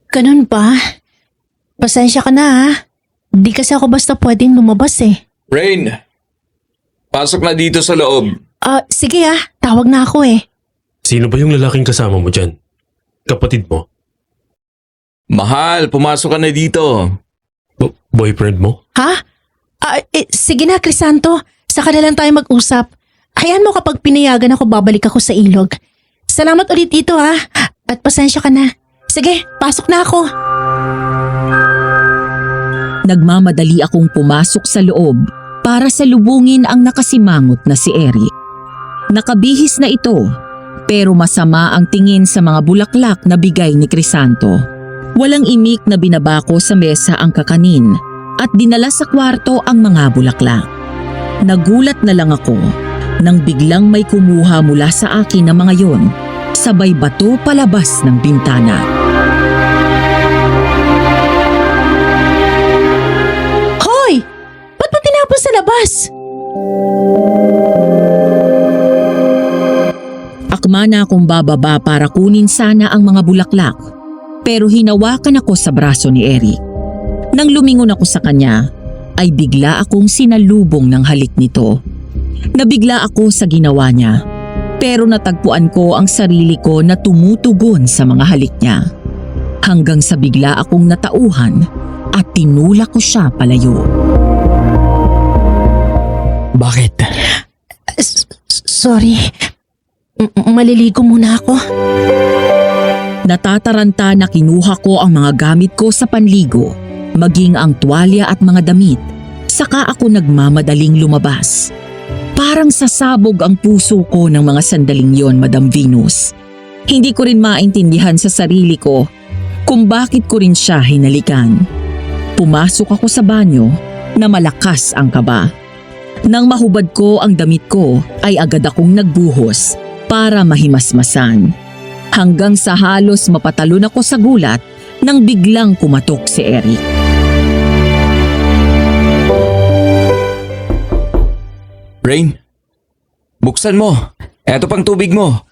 Ganun ba? Pasensya ka na ha. Di kasi ako basta pwedeng lumabas eh. Rain! Pasok na dito sa loob. Sige ha. Tawag na ako eh. Sino ba yung lalaking kasama mo dyan? Kapatid mo? Mahal, pumasok ka na dito. Boyfriend mo? Ha? Sige na, Crisanto. Saka na lang tayo mag-usap. Hayaan mo kapag pinayagan ako, babalik ako sa ilog. Salamat ulit dito ha. At pasensya ka na. Sige, pasok na ako. Nagmamadali akong pumasok sa loob para salubungin ang nakasimangot na si Eric. Nakabihis na ito, pero masama ang tingin sa mga bulaklak na bigay ni Crisanto. Walang imik na binabako sa mesa ang kakanin at dinala sa kwarto ang mga bulaklak. Nagulat na lang ako nang biglang may kumuha mula sa akin ng mga yon, sabay bato palabas ng bintana. Hoy! Ba't mo tinapon sa labas? Akma na akong bababa para kunin sana ang mga bulaklak, pero hinawakan ako sa braso ni Eric. Nang lumingon ako sa kanya, ay bigla akong sinalubong ng halik nito. Nabigla ako sa ginawa niya, pero natagpuan ko ang sarili ko na tumutugon sa mga halik niya. Hanggang sa bigla akong natauhan at tinulak ko siya palayo. Bakit? Sorry. Maliligo muna ako. Natataranta na kinuha ko ang mga gamit ko sa panligo, maging ang tuwalya at mga damit, saka ako nagmamadaling lumabas. Parang sasabog ang puso ko ng mga sandaling yon, Madam Venus. Hindi ko rin maintindihan sa sarili ko kung bakit ko rin siya hinalikan. Pumasok ako sa banyo na malakas ang kaba. Nang mahubad ko ang damit ko ay agad akong nagbuhos para mahimasmasan. Hanggang sa halos mapatalon ako sa gulat nang biglang kumatok si Eric. Rain, buksan mo. Eto pang tubig mo.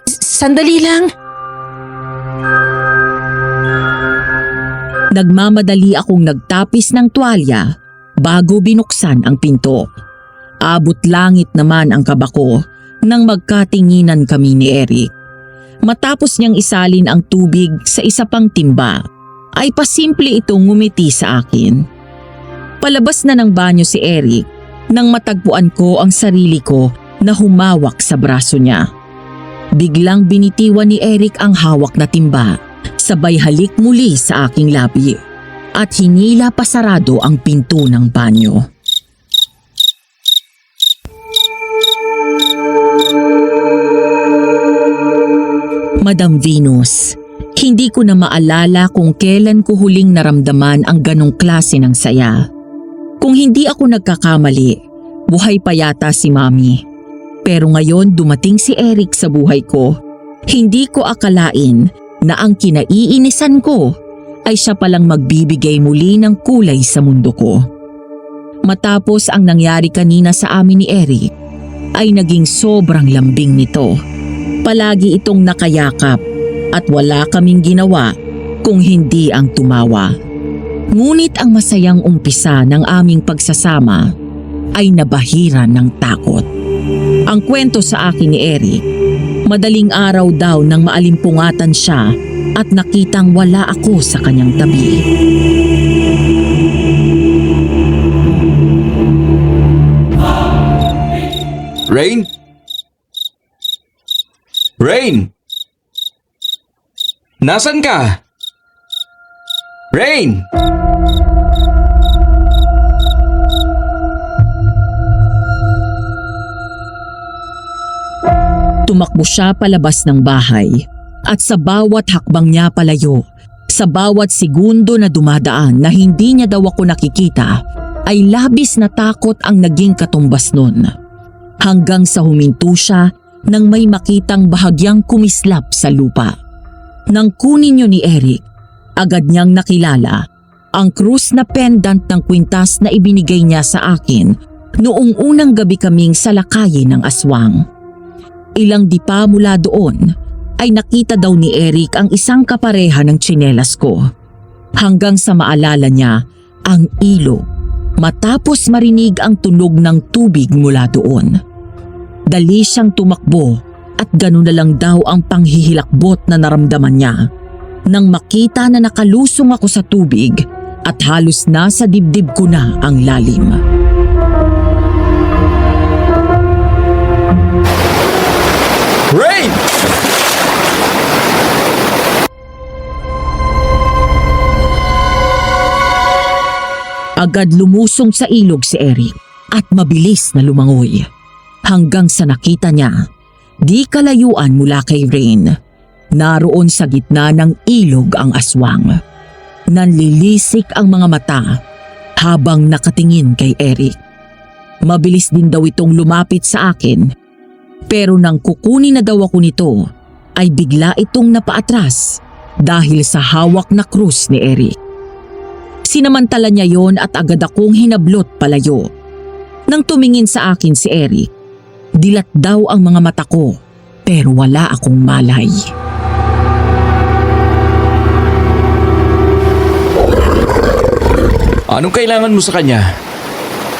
Sandali lang. Nagmamadali akong nagtapis ng tuwalya bago binuksan ang pinto. Abot langit naman ang kaba ko nang magkatinginan kami ni Eric. Matapos niyang isalin ang tubig sa isa pang timba, ay pasimple itong ngumiti sa akin. Palabas na ng banyo si Eric nang matagpuan ko ang sarili ko na humawak sa braso niya. Biglang binitiwan ni Eric ang hawak na timba, sabay halik muli sa aking labi at hinila pasarado ang pinto ng banyo. Madam Venus, hindi ko na maalala kung kailan ko huling naramdaman ang ganong klase ng saya. Kung hindi ako nagkakamali, buhay pa yata si Mami. Pero ngayon dumating si Eric sa buhay ko, hindi ko akalain na ang kinaiinisan ko ay siya palang magbibigay muli ng kulay sa mundo ko. Matapos ang nangyari kanina sa amin ni Eric, ay naging sobrang lambing nito. Palagi itong nakayakap at wala kaming ginawa kung hindi ang tumawa. Ngunit ang masayang umpisa ng aming pagsasama ay nabahiran ng takot. Ang kwento sa akin ni Eric, madaling araw daw nang maalimpungatan siya at nakitang wala ako sa kanyang tabi. Rain? Rain? Nasaan ka? Rain! Tumakbo siya palabas ng bahay at sa bawat hakbang niya palayo, sa bawat segundo na dumadaan na hindi niya daw ako nakikita, ay labis na takot ang naging katumbas nun. Hanggang sa huminto siya nang may makitang bahagyang kumislap sa lupa. Nang kunin niyo ni Eric, agad niyang nakilala ang krus na pendant ng kwintas na ibinigay niya sa akin noong unang gabi kaming salakayin ng aswang. Ilang dipa mula doon ay nakita daw ni Eric ang isang kapareha ng tsinelas ko. Hanggang sa maalala niya ang ilog matapos marinig ang tunog ng tubig mula doon. Dali siyang tumakbo at gano'n na lang daw ang panghihilakbot na naramdaman niya. Nang makita na nakalusong ako sa tubig at halos nasa dibdib ko na ang lalim. Rain! Agad lumusong sa ilog si Eric at mabilis na lumangoy. Hanggang sa nakita niya, di kalayuan mula kay Rain. Naroon sa gitna ng ilog ang aswang. Nanlilisik ang mga mata habang nakatingin kay Eric. Mabilis din daw itong lumapit sa akin. Pero nang kukunin na daw ako nito, ay bigla itong napaatras dahil sa hawak na krus ni Eric. Sinamantala niya yon at agad akong hinablot palayo. Nang tumingin sa akin si Eric, dilat daw ang mga mata ko pero wala akong malay. Anong kailangan mo sa kanya?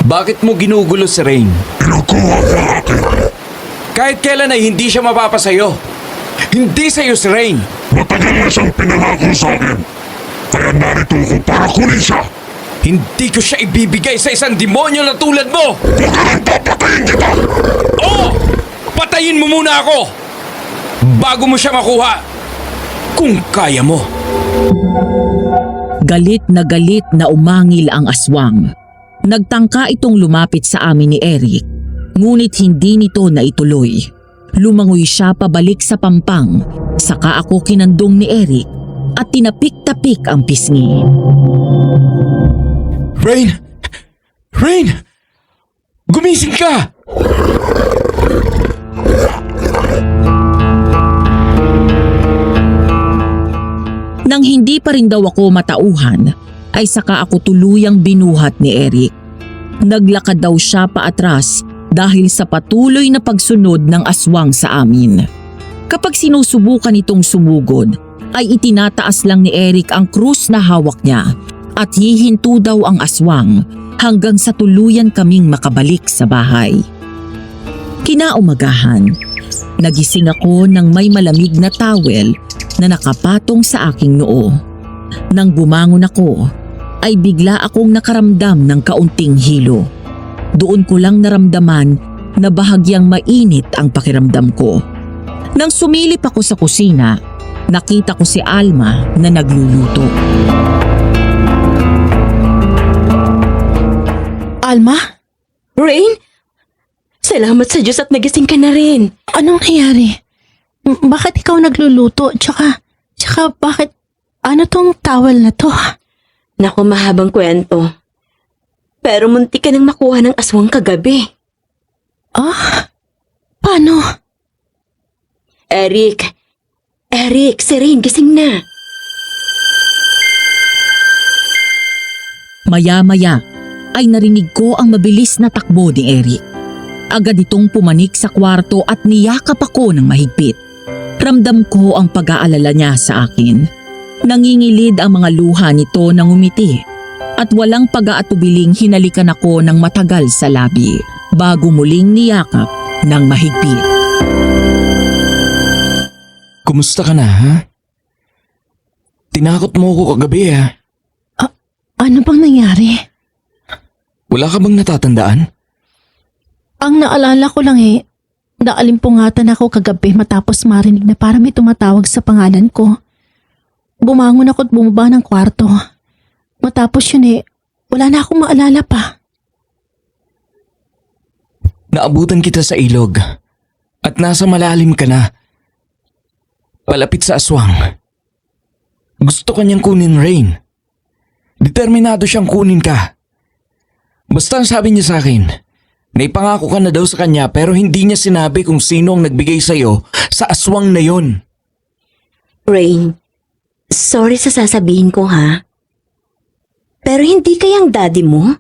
Bakit mo ginugulo si Rain? Kinukuha niya akin. Kahit kailan ay hindi siya mapapasayo. Hindi sa'yo si Rain. Matagal na siyang pinangako sa akin. Kaya narito ko para kunin siya. Hindi ko siya ibibigay sa isang demonyo na tulad mo! Huwag ka nang papatayin kita! Oo! Patayin mo muna ako! Bago mo siya makuha! Kung kaya mo! Galit na umangil ang aswang. Nagtangka itong lumapit sa amin ni Eric, ngunit hindi nito naituloy. Lumangoy siya pabalik sa pampang, saka ako kinandong ni Eric at tinapik-tapik ang pisngi. Rain! Rain! Gumising ka! Nang hindi pa rin daw ako matauhan, ay saka ako tuluyang binuhat ni Eric. Naglakad daw siya paatras dahil sa patuloy na pagsunod ng aswang sa amin. Kapag sinusubukan itong sumugod, ay itinataas lang ni Eric ang krus na hawak niya at hihinto daw ang aswang hanggang sa tuluyan kaming makabalik sa bahay. Kinaumagahan, nagising ako ng may malamig na towel na nakapatong sa aking noo. Nang bumangon ako, ay bigla akong nakaramdam ng kaunting hilo. Doon ko lang naramdaman na bahagyang mainit ang pakiramdam ko. Nang sumilip ako sa kusina, nakita ko si Alma na nagluluto. Alma? Rain? Salamat sa Diyos at nagising ka na rin. Anong nangyari? Bakit ikaw nagluluto? Tsaka bakit, ano tong towel na to? Naku, mahabang kwento. Pero munti ka nang makuha ng aswang kagabi. Ah? Paano? Eric, Eric, si Rain, gising na. Maya-maya ay narinig ko ang mabilis na takbo ni Eric. Agad itong pumanik sa kwarto at niyakap ako ng mahigpit. Ramdam ko ang pag-aalala niya sa akin. Nangingilid ang mga luha nito ng umiti at walang pag-aatubiling hinalikan ako ng matagal sa labi bago muling niyakap ng mahigpit. Kumusta ka na, ha? Tinakot mo ako kagabi, ha? Ano bang nangyari? Wala ka bang natatandaan? Ang naalala ko lang naalimpungatan ako kagabi matapos marinig na parang may tumatawag sa pangalan ko. Bumangon ako at bumaba ng kwarto. Matapos yun wala na akong maalala pa. Naabutan kita sa ilog at nasa malalim ka na. Palapit sa aswang. Gusto ka niyang kunin, Rain. Determinado siyang kunin ka. Basta ang sabi niya sa akin, naipangako ka na daw sa kanya pero hindi niya sinabi kung sino ang nagbigay sa'yo sa aswang na yon. Rain, sorry sa sasabihin ko ha. Pero hindi kayang daddy mo?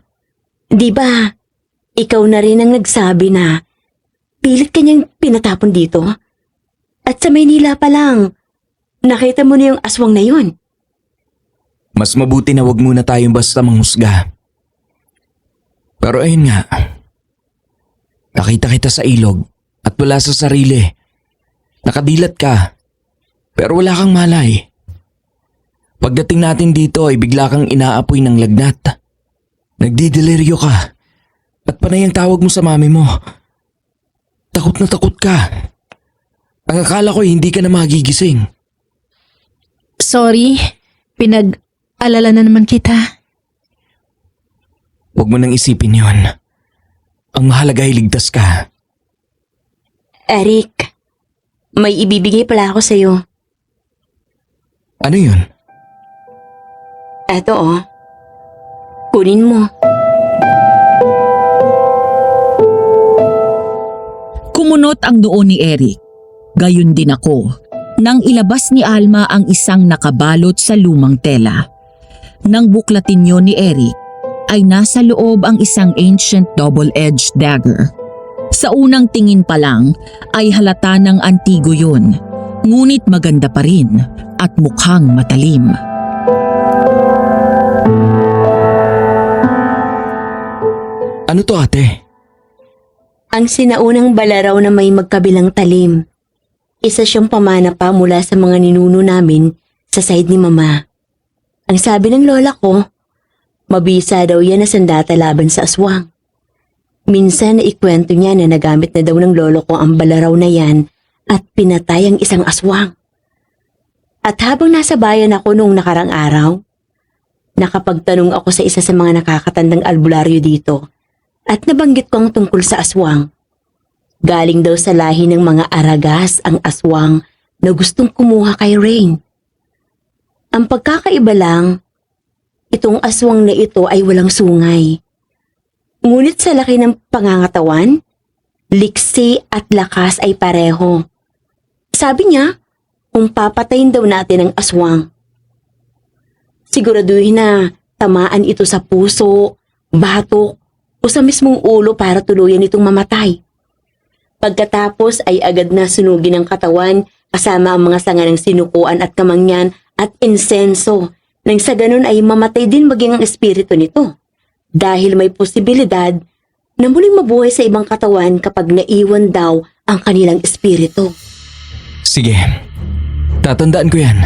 Di ba, ikaw na rin ang nagsabi na pilit kanyang pinatapon dito? At sa Maynila pa lang, nakita mo na yung aswang na yun. Mas mabuti na wag muna tayong basta manghusga. Pero ayun nga, nakita kita sa ilog at wala sa sarili. Nakadilat ka, pero wala kang malay. Pagdating natin dito ay bigla kang inaapoy ng lagnat. Nagdideliryo ka at panay ang tawag mo sa mami mo. Takot na takot ka. Ang akala ko hindi ka na magigising. Sorry, pinag-alala na naman kita. Huwag mo nang isipin yon. Ang mahalaga ay ligtas ka. Eric, may ibibigay pala ako sa'yo. Ano yun? Eto kunin mo. Kumunot ang noo ni Eric. Gayon din ako nang ilabas ni Alma ang isang nakabalot sa lumang tela. Nang buklatin yun ni Eric, ay nasa loob ang isang ancient double-edged dagger. Sa unang tingin pa lang ay halata ng antigo yun, ngunit maganda pa rin at mukhang matalim. Ano to, ate? Ang sinaunang balaraw na may magkabilang talim. Isa siyang pamana pa mula sa mga ninuno namin sa side ni Mama. Ang sabi ng lola ko, mabisa daw yan na sandata laban sa aswang. Minsan na ikwento niya na nagamit na daw ng lolo ko ang balaraw na yan at pinatay ang isang aswang. At habang nasa bayan ako noong nakarang araw, nakapagtanong ako sa isa sa mga nakakatandang albularyo dito at nabanggit ko ang tungkol sa aswang. Galing daw sa lahi ng mga Aragas ang aswang na gustong kumuha kay Rain. Ang pagkakaiba lang, itong aswang na ito ay walang sungay. Ngunit sa laki ng pangangatawan, liksi at lakas ay pareho. Sabi niya, kung papatayin daw natin ang aswang, siguraduhin na tamaan ito sa puso, batok o sa mismong ulo para tuluyan itong mamatay. Pagkatapos ay agad na sunugin ang katawan kasama ang mga sanga ng sinukuan at kamangyan at insenso nang sa ganun ay mamatay din maging ang espiritu nito dahil may posibilidad na muling mabuhay sa ibang katawan kapag naiwan daw ang kanilang espiritu. Sige, tatandaan ko yan.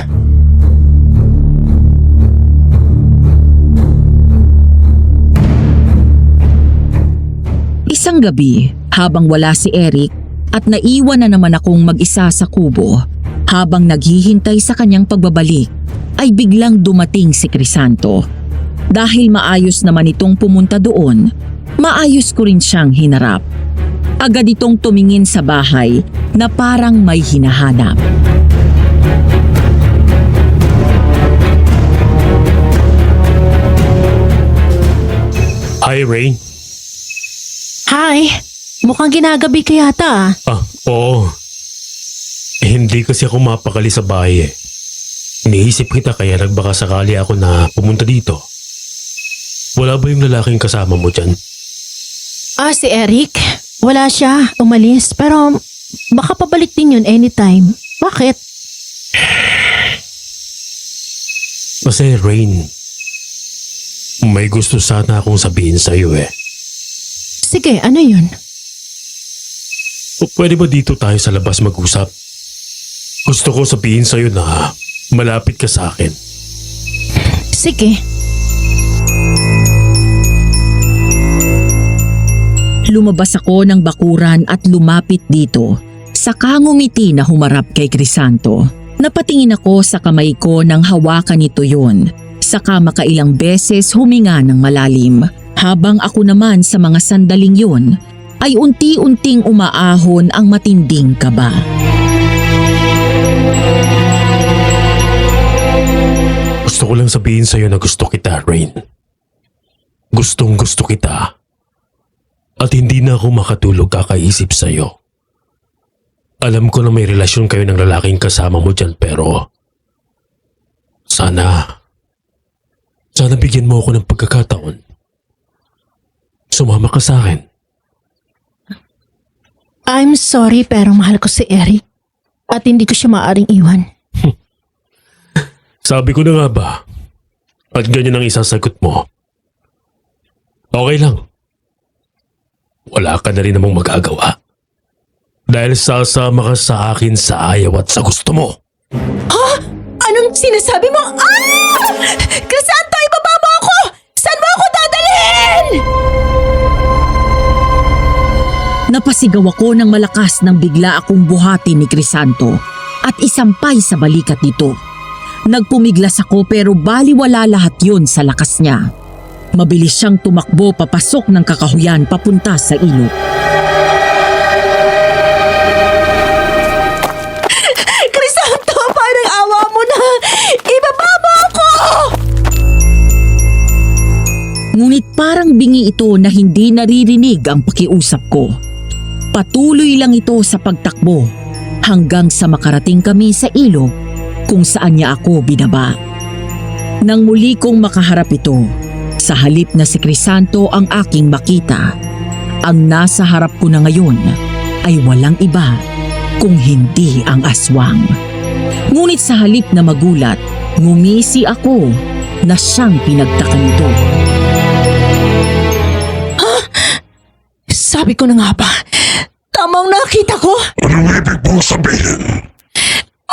Isang gabi, habang wala si Eric at naiwan na naman akong mag-isa sa kubo, habang naghihintay sa kanyang pagbabalik, ay biglang dumating si Crisanto. Dahil maayos naman itong pumunta doon, maayos ko rin siyang hinarap. Agad itong tumingin sa bahay na parang may hinahanap. Hi, Rain. Hi, mukhang ginagabi ka yata. Oo. Hindi kasi ako mapakali sa bahay eh. Iniisip kita kaya nagbaka sakali ako na pumunta dito. Wala ba yung lalaking kasama mo dyan? Si Eric? Wala siya, umalis. Pero baka pabalik din yun anytime. Bakit? Kasi Rain, may gusto sana akong sabihin sa'yo eh. Sige, ano yun? Pwede ba dito tayo sa labas mag-usap? Gusto ko sabihin sa'yo na malapit ka sa akin. Sige. Lumabas ako ng bakuran at lumapit dito. Saka ngumiti na humarap kay Crisanto. Napatingin ako sa kamay ko nang hawakan nito yun. Saka makailang beses huminga ng malalim. Habang ako naman sa mga sandaling yun, ay unti-unting umaahon ang matinding kaba. Gusto ko lang sabihin sa'yo na gusto kita, Rain. Gustong gusto kita. At hindi na ako makatulog kakaisip sa'yo. Alam ko na may relasyon kayo ng lalaking kasama mo dyan pero sana bigyan mo ako ng pagkakataon. Sumama ka sa akin. I'm sorry pero mahal ko si Eric. At hindi ko siya maaaring iwan. Sabi ko na nga ba? At ganyan ang isasagot mo. Okay lang. Wala ka na rin namang magagawa. Dahil sasama ka sa akin sa ayaw at sa gusto mo. Anong sinasabi mo? Crisanto, ibaba mo ako! Saan mo ako dadalhin? Napasigaw ako ng malakas nang bigla akong buhati ni Crisanto at isampay sa balikat nito. Nagpumiglas ako pero baliwala lahat yun sa lakas niya. Mabilis siyang tumakbo papasok ng kakahuyan papunta sa ilog. Crisanto, parang awa mo na! Ibaba mo ako! Ngunit parang bingi ito na hindi naririnig ang pakiusap ko. Patuloy lang ito sa pagtakbo hanggang sa makarating kami sa ilog kung saan niya ako binaba. Nang muli kong makaharap ito, sa halip na si Crisanto ang aking makita, ang nasa harap ko na ngayon ay walang iba kung hindi ang aswang. Ngunit sa halip na magulat, ngumisi ako na siyang pinagtaka nito. Sabi ko na nga ba, tamang nakita ko. Anong ibig mong sabihin?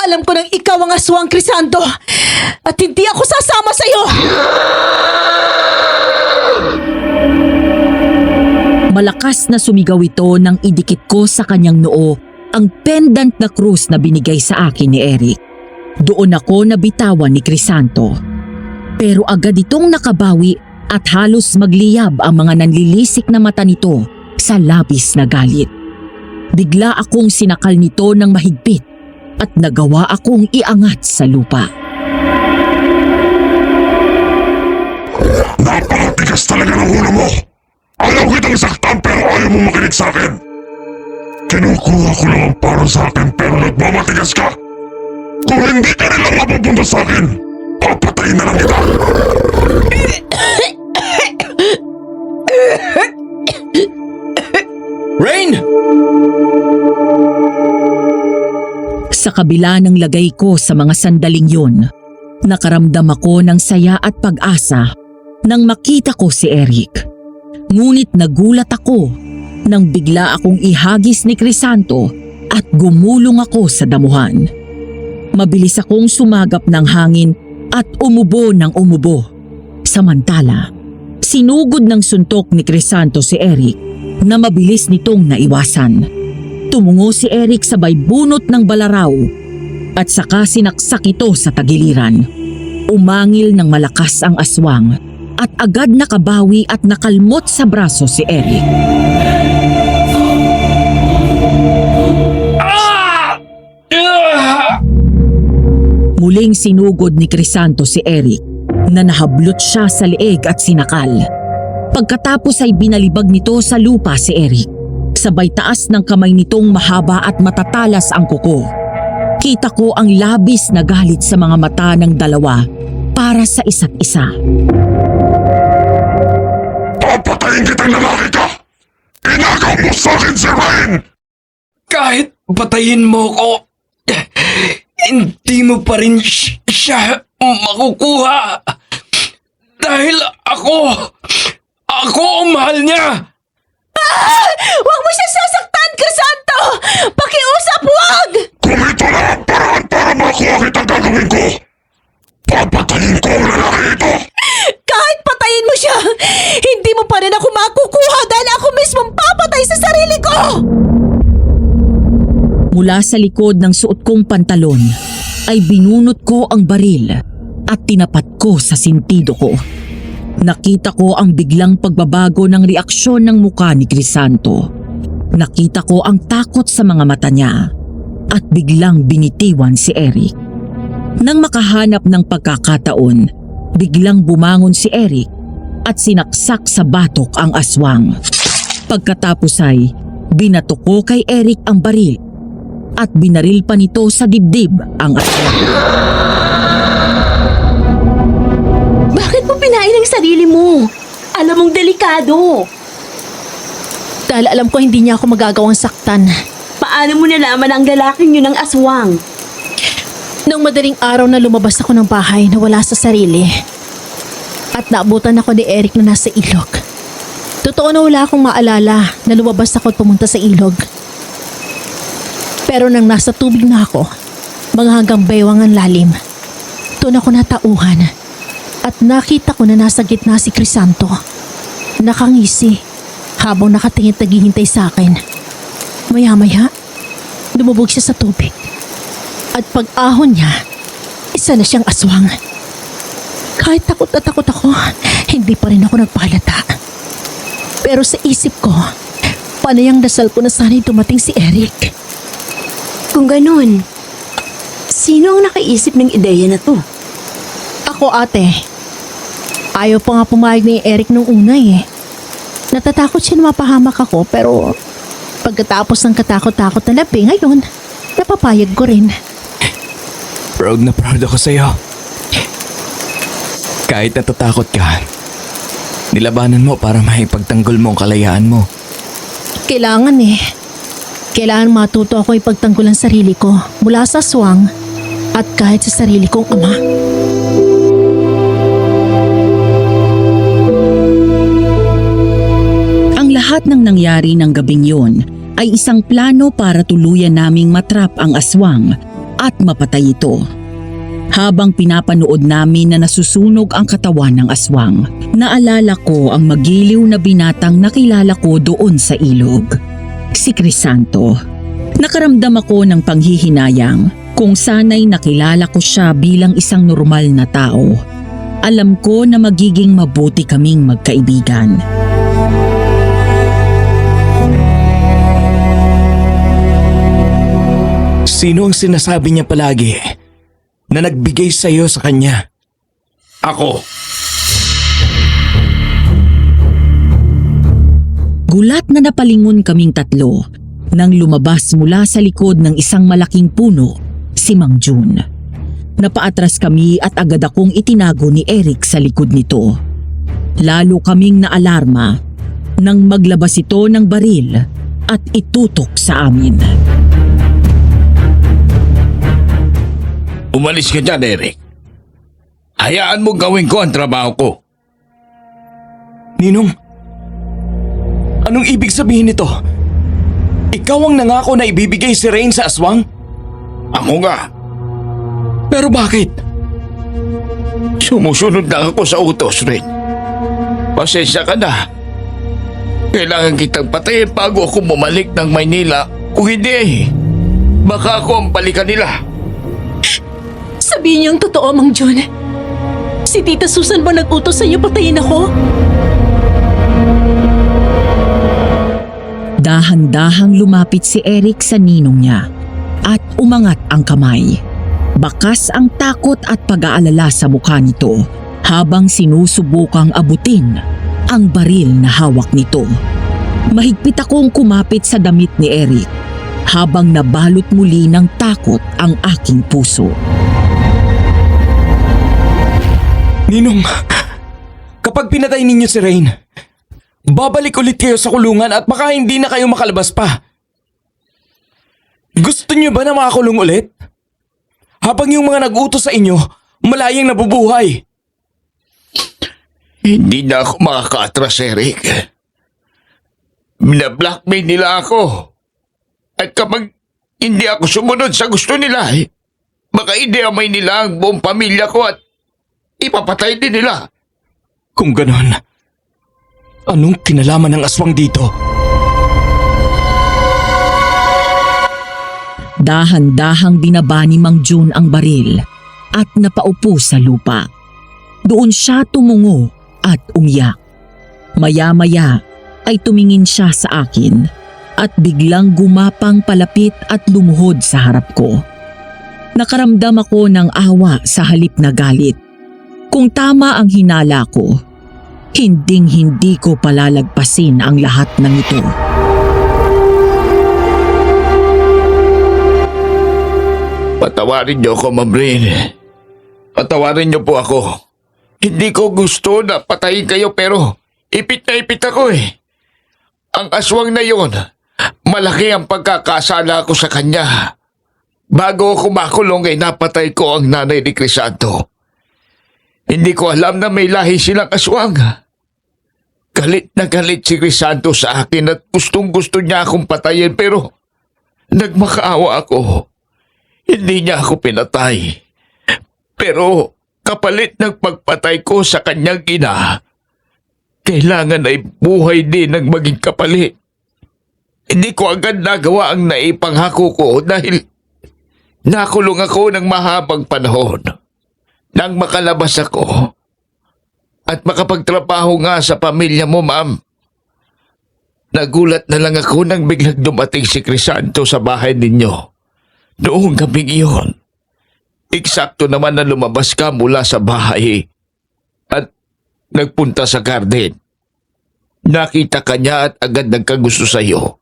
Alam ko nang ikaw ang aswang, Crisanto. At hindi ako sasama sa'yo. Malakas na sumigaw ito nang idikit ko sa kanyang noo ang pendant na krus na binigay sa akin ni Eric. Doon ako nabitawan ni Crisanto. Pero agad itong nakabawi at halos magliyab ang mga nanlilisik na mata nito sa labis na galit. Bigla akong sinakal nito ng mahigpit at nagawa akong iangat sa lupa. Napakatigas talaga ng ulo mo! Ayaw kitang saktan pero ayaw mo makinig sa akin! Kinukuha ko lang ang para sa akin pero nagmamatigas ka! Kung hindi ka rin lang mapupunta sa akin, papatayin na lang kita! Rain! Sa kabila ng lagay ko sa mga sandaling yun, nakaramdam ako ng saya at pag-asa nang makita ko si Eric. Ngunit nagulat ako nang bigla akong ihagis ni Crisanto at gumulong ako sa damuhan. Mabilis akong sumagap ng hangin at umubo ng umubo. Samantala, sinugod ng suntok ni Crisanto si Eric na mabilis nitong naiwasan. Tumungo si Eric sabay bunot ng balaraw at saka sinaksak ito sa tagiliran. Umangil ng malakas ang aswang at agad nakabawi at nakalmot sa braso si Eric. Muling sinugod ni Crisanto si Eric na nahablot siya sa leeg at sinakal. Pagkatapos ay binalibag nito sa lupa si Eric. Sabay taas ng kamay nitong mahaba at matatalas ang kuko. Kita ko ang labis na galit sa mga mata ng dalawa para sa isa't isa. Papatayin kitang lalaki ka! Inagaw mo sa akin si Rain! Kahit patayin mo ko, hindi mo pa rin siya makukuha. Dahil ako ang mahal niya. Huwag mo siya sasaktan, Crisanto! Pakiusap, huwag! Kung ito lang ang paraan para makuha kitang gagawin ko, papatayin ko ang lalaki ito! Kahit patayin mo siya, hindi mo pa rin ako makukuha dahil ako mismong papatay sa sarili ko! Mula sa likod ng suot kong pantalon ay binunot ko ang baril at tinapat ko sa sintido ko. Nakita ko ang biglang pagbabago ng reaksyon ng mukha ni Crisanto. Nakita ko ang takot sa mga mata niya at biglang binitiwan si Eric. Nang makahanap ng pagkakataon, biglang bumangon si Eric at sinaksak sa batok ang aswang. Pagkatapos ay binato ko kay Eric ang baril at binaril pa nito sa dibdib ang aswang. Bakit mo pinain ang sarili mo? Alam mong delikado. Dahil alam ko hindi niya ako magagawang saktan. Paano mo nalaman ang lalaking yun ng aswang? Nung madaling araw na lumabas ako ng bahay na wala sa sarili at naabutan ako ni Eric na nasa ilog. Totoo na wala akong maalala na lumabas ako at pumunta sa ilog. Pero nang nasa tubig na ako, mga hanggang baywang ang lalim, doon ako natauhan at nakita ko na nasa gitna si Crisanto. Nakangisi habang nakatingin naghihintay sa akin. Maya-maya, lumubog siya sa tubig. At pag-ahon niya, isa na siyang aswang. Kahit takot na takot ako, hindi pa rin ako nagpahalata. Pero sa isip ko, panayang dasal ko na sana'y dumating si Eric. Kung ganun, sino ang nakaisip ng ideya na to? Ako, ate. Ayaw pa nga pumayag ni Eric nung una eh. Natatakot siya na mapahamak ako pero pagkatapos ng katakot-takot na labi ngayon, napapayag ko rin. Proud na proud ako sa'yo. Kahit natatakot ka, nilabanan mo para maipagtanggol mo ang kalayaan mo. Kailangan eh. Kailangan matuto ako ipagtanggol ang sarili ko mula sa aswang at kahit sa sarili kong ama. Ang lahat ng nangyari ng gabing yun ay isang plano para tuluyan naming matrap ang aswang at mapatay ito. Habang pinapanood namin na nasusunog ang katawan ng aswang, naalala ko ang magiliw na binatang nakilala ko doon sa ilog. Si Crisanto. Nakaramdam ako ng panghihinayang kung sana'y nakilala ko siya bilang isang normal na tao. Alam ko na magiging mabuti kaming magkaibigan. Sino ang sinasabi niya palagi na nagbigay sa'yo sa kanya? Ako. Gulat na napalingon kaming tatlo nang lumabas mula sa likod ng isang malaking puno si Mang Jun. Napaatras kami at agad akong itinago ni Eric sa likod nito. Lalo kaming naalarma nang maglabas ito ng baril at itutok sa amin. Umalis ka dyan, Eric. Hayaan mo gawin ko ang trabaho ko. Ninong, anong ibig sabihin nito? Ikaw ang nangako na ibibigay si Rain sa aswang? Ako nga. Pero bakit? Sumusunod lang ako sa utos, Rain. Pasensya ka na. Kailangan kitang patayin bago ako bumalik ng Maynila. Kung hindi, baka ako ang balikan nila. Sabihin niyo ang totoo, Mang Jun. Si Tita Susan ba nag-utos sa inyo patayin ako? Dahan-dahang lumapit si Eric sa ninong niya at umangat ang kamay. Bakas ang takot at pag-aalala sa mukha nito habang sinusubukang abutin ang baril na hawak nito. Mahigpit akong kumapit sa damit ni Eric habang nabalot muli ng takot ang aking puso. Ninong, kapag pinatay ninyo si Rain, babalik ulit kayo sa kulungan at baka hindi na kayo makalabas pa. Gusto niyo ba na makakulong ulit? Habang yung mga nag-utos sa inyo, malayang nabubuhay. Hindi na ako makaka-atras, Eric. Bina-blackmail nila ako. At kapag hindi ako sumunod sa gusto nila, baka i-amay nila ang buong pamilya ko at ipapatay din nila. Kung ganon, anong kinalaman ng aswang dito? Dahan-dahang binaba ni Mang June ang baril at napaupo sa lupa. Doon siya tumungo at umiyak. Maya-maya ay tumingin siya sa akin at biglang gumapang palapit at lumuhod sa harap ko. Nakaramdam ako ng awa sa halip na galit. Kung tama ang hinala ko, hinding-hindi ko palalagpasin ang lahat ng ito. Patawarin niyo ako, Ma'am Rain. Patawarin niyo po ako. Hindi ko gusto na patayin kayo pero ipit na ipit ako eh. Ang aswang na yon, malaki ang pagkakasala ko sa kanya. Bago ako makulong ay napatay ko ang nanay ni Crisanto. Hindi ko alam na may lahi silang aswang. Galit na galit si Crisanto sa akin at gustong-gusto niya akong patayin pero nagmakaawa ako. Hindi niya ako pinatay. Pero kapalit ng pagpatay ko sa kanyang ina, kailangan ay buhay din ang maging kapalit. Hindi ko agad nagawa ang naipanghako ko dahil nakulong ako ng mahabang panahon. Nang makalabas ako at makapagtrabaho nga sa pamilya mo, ma'am, nagulat na lang ako nang biglang dumating si Crisanto sa bahay ninyo. Noong gabing iyon, eksakto naman na lumabas ka mula sa bahay at nagpunta sa garden. Nakita ka niya at agad nagkagusto sa iyo.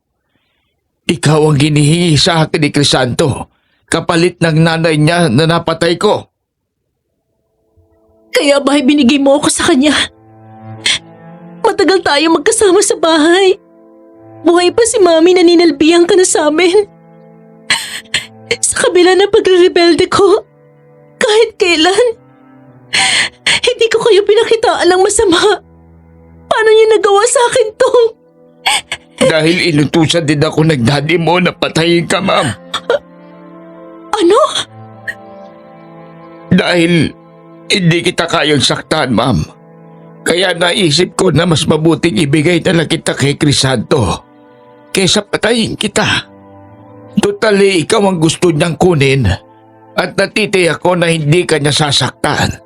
Ikaw ang ginihingi sa akin ni Crisanto, kapalit ng nanay niya na napatay ko. Kaya ba binigay mo ako sa kanya? Matagal tayo magkasama sa bahay. Buhay pa si Mami na ninalbihan ka na sa amin. Sa kabila ng pagre-rebelde ko, kahit kailan, hindi ko kayo pinakitaan ng masama. Paano niyo nagawa sa akin to? Dahil inutusan din ako ng daddy mo na patayin ka, ma'am. Ano? Dahil hindi kita kayang saktan, ma'am. Kaya naisip ko na mas mabuting ibigay na lang kita kay Crisanto kaysa patayin kita. Totally, ikaw ang gusto niyang kunin at natitiyak ko na hindi ka niya sasaktan.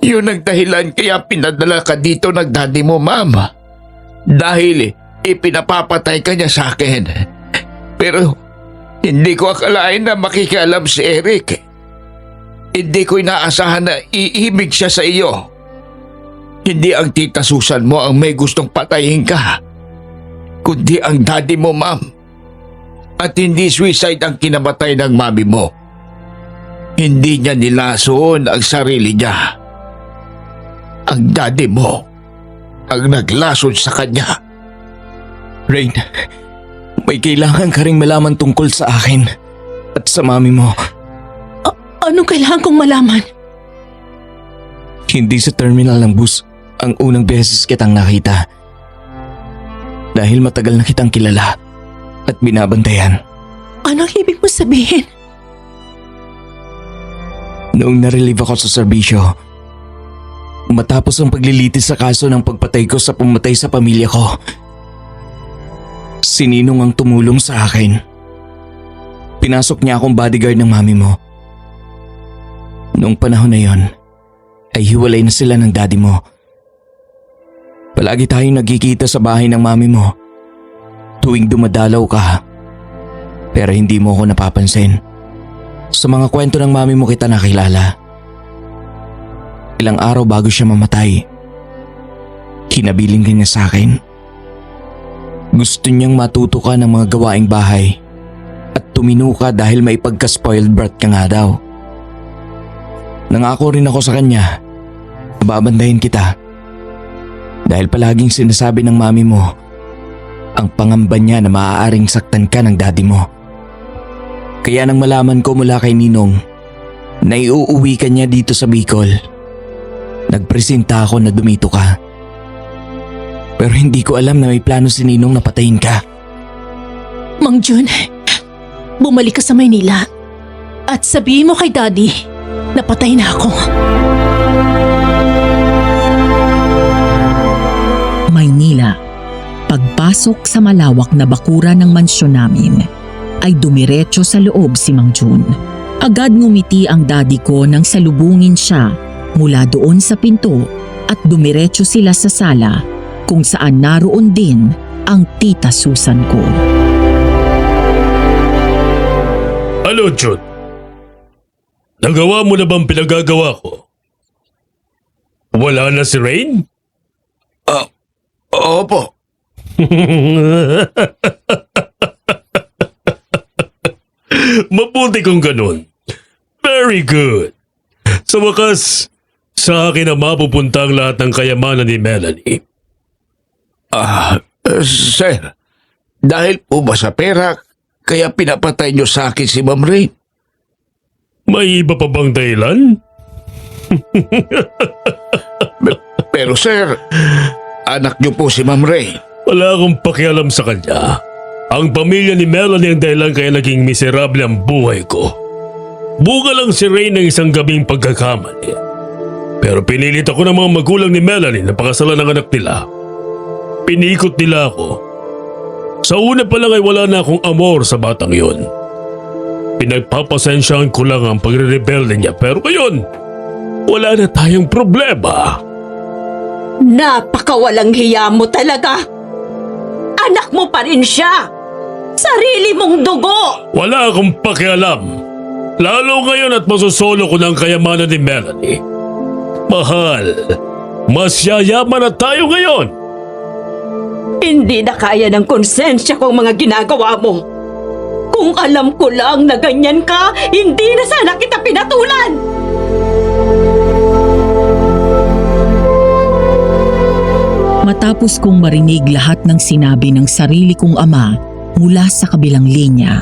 Yun ang dahilan kaya pinadala ka dito ng daddy mo, ma'am. Dahil ipinapapatay ka niya sa akin. Pero hindi ko akalain na makikialam si Eric. Hindi ko inaasahan na iibig siya sa iyo. Hindi ang tita Susan mo ang may gustong patayin ka, kundi ang daddy mo, ma'am. At hindi suicide ang kinamatay ng mami mo. Hindi niya nilason ang sarili niya. Ang daddy mo ang naglason sa kanya. Rain, may kailangan ka ring malaman tungkol sa akin at sa mami mo. Anong kailangan kong malaman? Hindi sa terminal ng bus ang unang beses kitang nakita. Dahil matagal na kitang kilala at binabantayan. Anong ibig mo sabihin? Noong narelieve ako sa serbisyo, matapos ang paglilitis sa kaso ng pagpatay ko sa pumatay sa pamilya ko, si Ninong ang tumulong sa akin. Pinasok niya akong bodyguard ng mami mo. Noong panahon na yon, ay hiwalay na sila ng daddy mo. Palagi tayong nagkikita sa bahay ng mami mo tuwing dumadalaw ka. Pero hindi mo ako napapansin. Sa mga kwento ng mami mo kita nakilala. Ilang araw bago siya mamatay, hinabiling ka niya sa akin. Gusto niyang matuto ka ng mga gawaing bahay tumino ka dahil may pagka-spoiled brat ka nga daw. Nangako rin ako sa kanya na babantayan kita. Dahil palaging sinasabi ng mami mo ang pangamba niya na maaaring saktan ka ng daddy mo. Kaya nang malaman ko mula kay Ninong na iuuwi ka niya dito sa Bicol, nagpresenta ako na dumito ka. Pero hindi ko alam na may plano si Ninong na patayin ka. Mang Jun, bumalik ka sa Maynila at sabihin mo kay Daddy na patay na ako. Maynila. Pagpasok sa malawak na bakura ng mansyon namin, ay dumiretso sa loob si Mang Jun. Agad ngumiti ang daddy ko nang salubungin siya mula doon sa pinto at dumiretso sila sa sala kung saan naroon din ang tita Susan ko. Ano, Jun? Nagawa mo na bang pinagagawa ko? Wala na si Rain? Opo. Mabuti kung ganun. Very good. Sa wakas, sa akin na mapupunta ang lahat ng kayamanan ni Melanie. Sir, dahil po ba sa pera, kaya pinapatay niyo sa akin si Ma'am Rain? May iba pa bang dahilan? Pero sir, anak niyo po si Ma'am Rain. Wala akong pakialam sa kanya. Ang pamilya ni Melanie ang dahilan kaya naging miserable ang buhay ko. Buka lang si Rain ng isang gabing pagkakamali. Pero pinilit ako ng mga magulang ni Melanie na pakasalan ng anak nila. Pinikot nila ako. Sa una pa lang ay wala na akong amor sa batang yon. Pinagpapasensyahan ko lang ang pagre-rebelde niya pero ngayon, wala na tayong problema. Napakawalang hiya mo talaga! Anak mo pa rin siya! Sarili mong dugo! Wala akong pakialam. Lalo ngayon at masusolo ko ng kayamanan ni Melanie. Mahal, mas yayaman na tayo ngayon. Hindi na kaya ng konsensya kong mga ginagawa mo. Kung alam ko lang na ganyan ka, hindi na sana kita pinatulan! Matapos kong marinig lahat ng sinabi ng sarili kong ama mula sa kabilang linya,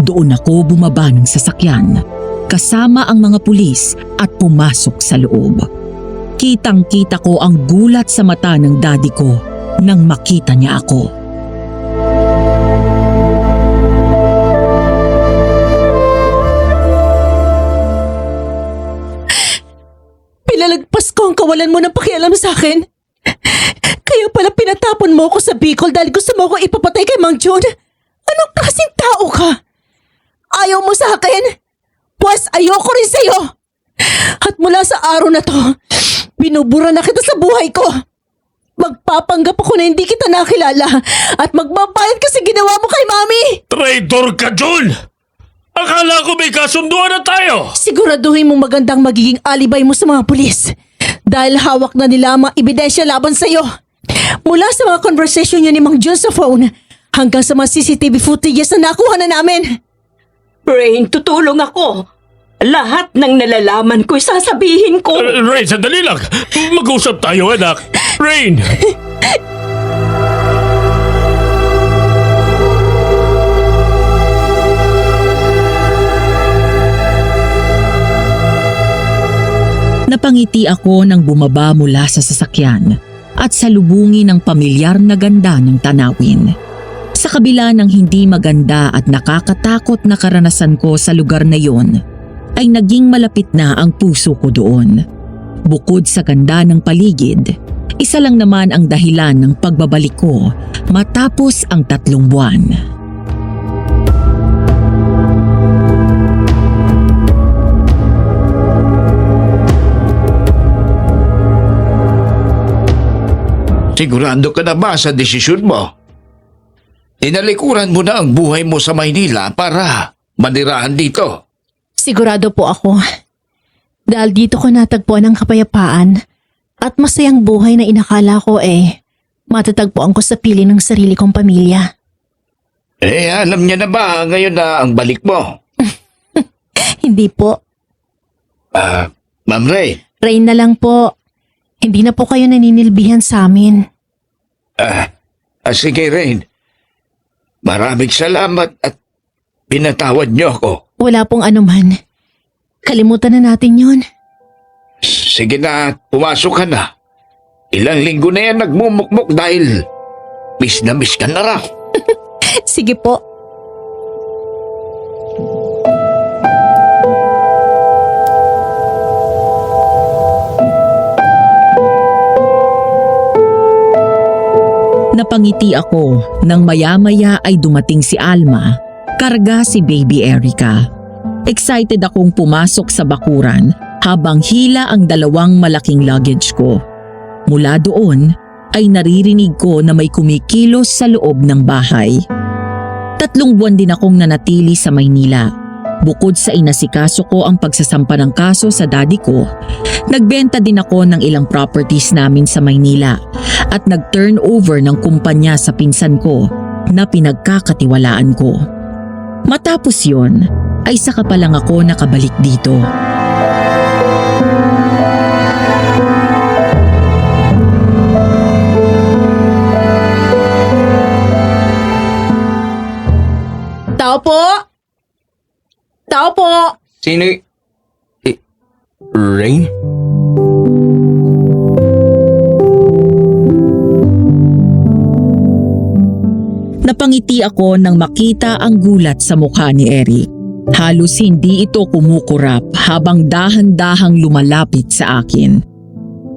doon ako bumaba ng sasakyan kasama ang mga pulis at pumasok sa loob. Kitang-kita ko ang gulat sa mata ng daddy ko nang makita niya ako. Pinalagpas ko ang kawalan mo ng pakialam sa akin. Kaya pala pinatapon mo ako sa Bicol dahil gusto mo ako ipapatay kay Mang Jun? Anong klaseng tao ka? Ayaw mo sa akin? Pues ayoko rin sa'yo. At mula sa araw na to, binubura na kita sa buhay ko. Magpapanggap ako na hindi kita nakilala at magbabayad ka sa ginawa mo kay Mami. Traitor ka, Jun! Akala ko may kasunduan na tayo! Siguraduhin mong magandang magiging alibay mo sa mga pulis. Dahil hawak na nila ang mga ebidensya laban sa'yo. Mula sa mga conversation niyo ni Mang Jun sa phone hanggang sa mga CCTV footages na nakuha na namin. Rain, tutulong ako. Lahat ng nalalaman ko, sasabihin ko. Rain, sandali lang! Mag-usap tayo, anak! Rain! Napangiti ako nang bumaba mula sa sasakyan at salubungin ang pamilyar na ganda ng tanawin. Sa kabila ng hindi maganda at nakakatakot na karanasan ko sa lugar na yon, ay naging malapit na ang puso ko doon. Bukod sa ganda ng paligid, isa lang naman ang dahilan ng pagbabalik ko matapos ang 3 buwan. Sigurado ka na ba sa desisyon mo? Tinalikuran mo na ang buhay mo sa Maynila para manirahan dito. Sigurado po ako. Dahil dito ko natagpuan ang kapayapaan at masayang buhay na inakala ko matatagpuan ko sa piling ng sarili kong pamilya. Alam niya na ba ngayon na ang balik mo? Hindi po. Ma'am Rain, Rain na lang po. Hindi na po kayo naninilbihan sa amin. sige Rain. Maraming salamat at pinatawad niyo ako. Wala pong anuman. Kalimutan na natin yon. Sige na, pumasok ka na. Ilang linggo na yan nagmumukmok dahil miss na miss ka na raw. Sige po. Napangiti ako nang maya-maya ay dumating si Alma, karga si baby Erica. Excited akong pumasok sa bakuran habang hila ang 2 malaking luggage ko. Mula doon ay naririnig ko na may kumikilos sa loob ng bahay. 3 buwan din akong nanatili sa Maynila. Bukod sa inasikaso ko ang pagsasampa ng kaso sa daddy ko, nagbenta din ako ng ilang properties namin sa Maynila at nag-turnover ng kumpanya sa pinsan ko na pinagkakatiwalaan ko. Matapos yon, ay saka pa lang ako nakabalik dito. Tao po! Tao po! Sino Rain? Napangiti ako nang makita ang gulat sa mukha ni Eric. Halos hindi ito kumukurap habang dahan-dahang lumalapit sa akin.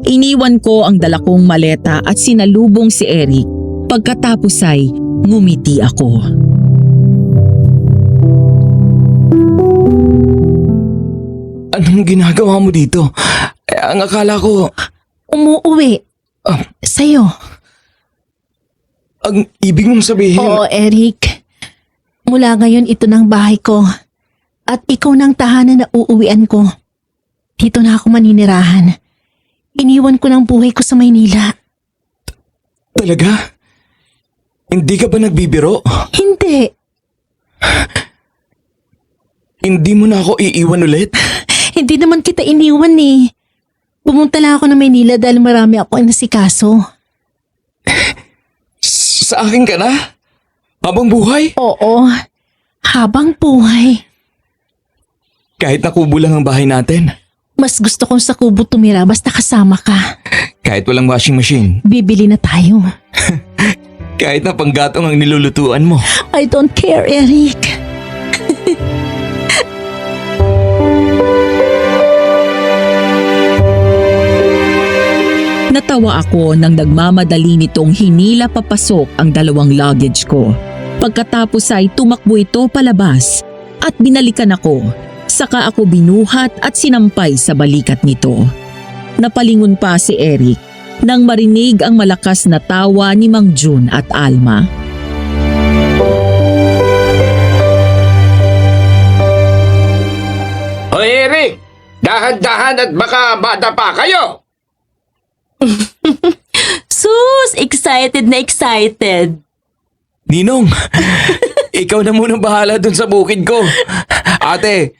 Iniwan ko ang dala kong maleta at sinalubong si Eric. Pagkatapos ay ngumiti ako. Anong ginagawa mo dito? Ang akala ko, Umuuwi. Sa'yo. ang ibig mong sabihin... Oo, Eric. Mula ngayon ito ng bahay ko. At ikaw ng tahanan na uuwian ko. Dito na ako maninirahan. Iniwan ko ng buhay ko sa Maynila. Talaga? Hindi ka ba nagbibiro? Hindi. Hindi mo na ako iiwan ulit? Hindi naman kita iniwan eh. Pumunta lang ako ng Maynila dahil marami ako inasikaso. Sa akin ka na? Habang buhay? Oo. Habang buhay. Kahit nakubo lang ang bahay natin. Mas gusto kong sa kubo tumira basta kasama ka. Kahit walang washing machine. Bibili na tayo. Kahit na panggatong ang nilulutuan mo. I don't care, Eric. Natawa ako nang nagmamadali nitong hinila papasok ang 2 luggage ko. Pagkatapos ay tumakbo ito palabas at binalikan ako. Saka ako binuhat at sinampay sa balikat nito. Napalingon pa si Eric nang marinig ang malakas na tawa ni Mang Jun at Alma. Hoy Eric, dahan-dahan at baka madapa kayo. Sus, excited na excited. Ninong, ikaw na munang bahala dun sa bukid ko. Ate,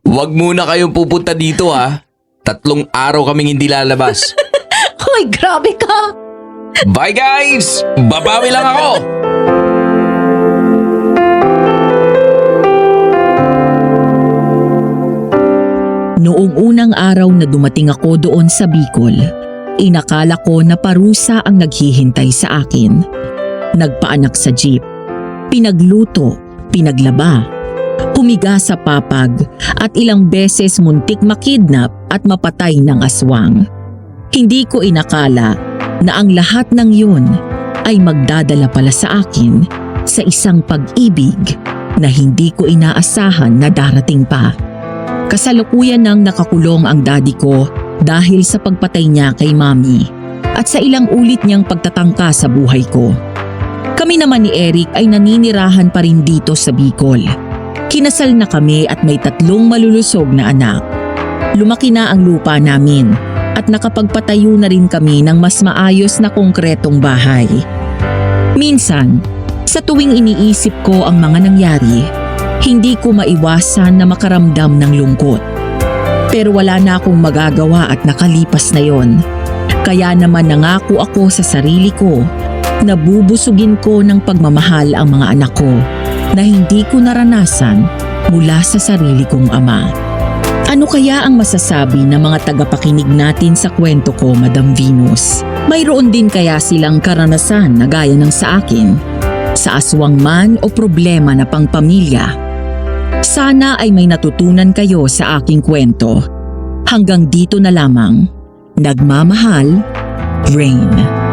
wag muna kayong pupunta dito ha. 3 araw kaming hindi lalabas. Hoy, grabe ka! Bye guys! Babawi lang ako! Noong unang araw na dumating ako doon sa Bicol, inakala ko na parusa ang naghihintay sa akin. Nagpaanak sa jeep, pinagluto, pinaglaba, humiga sa papag at ilang beses muntik makidnap at mapatay ng aswang. Hindi ko inakala na ang lahat ng yun ay magdadala pala sa akin sa isang pag-ibig na hindi ko inaasahan na darating pa. Kasalukuyan nang nakakulong ang daddy ko dahil sa pagpatay niya kay mami at sa ilang ulit niyang pagtatangka sa buhay ko. Kami naman ni Eric ay naninirahan pa rin dito sa Bicol. Kinasal na kami at may 3 malulusog na anak. Lumaki na ang lupa namin at nakapagpatayo na rin kami ng mas maayos na konkretong bahay. Minsan, Sa tuwing iniisip ko ang mga nangyari, hindi ko maiwasan na makaramdam ng lungkot. Pero wala na akong magagawa at nakalipas na yon. Kaya naman nangako ako sa sarili ko na bubusugin ko ng pagmamahal ang mga anak ko na hindi ko naranasan mula sa sarili kong ama. Ano kaya ang masasabi ng mga tagapakinig natin sa kwento ko, Madam Venus? Mayroon din kaya silang karanasan na gaya ng sa akin? Sa aswang man o problema na pangpamilya? Sana ay may natutunan kayo sa aking kwento. Hanggang dito na lamang. Nagmamahal, Rain.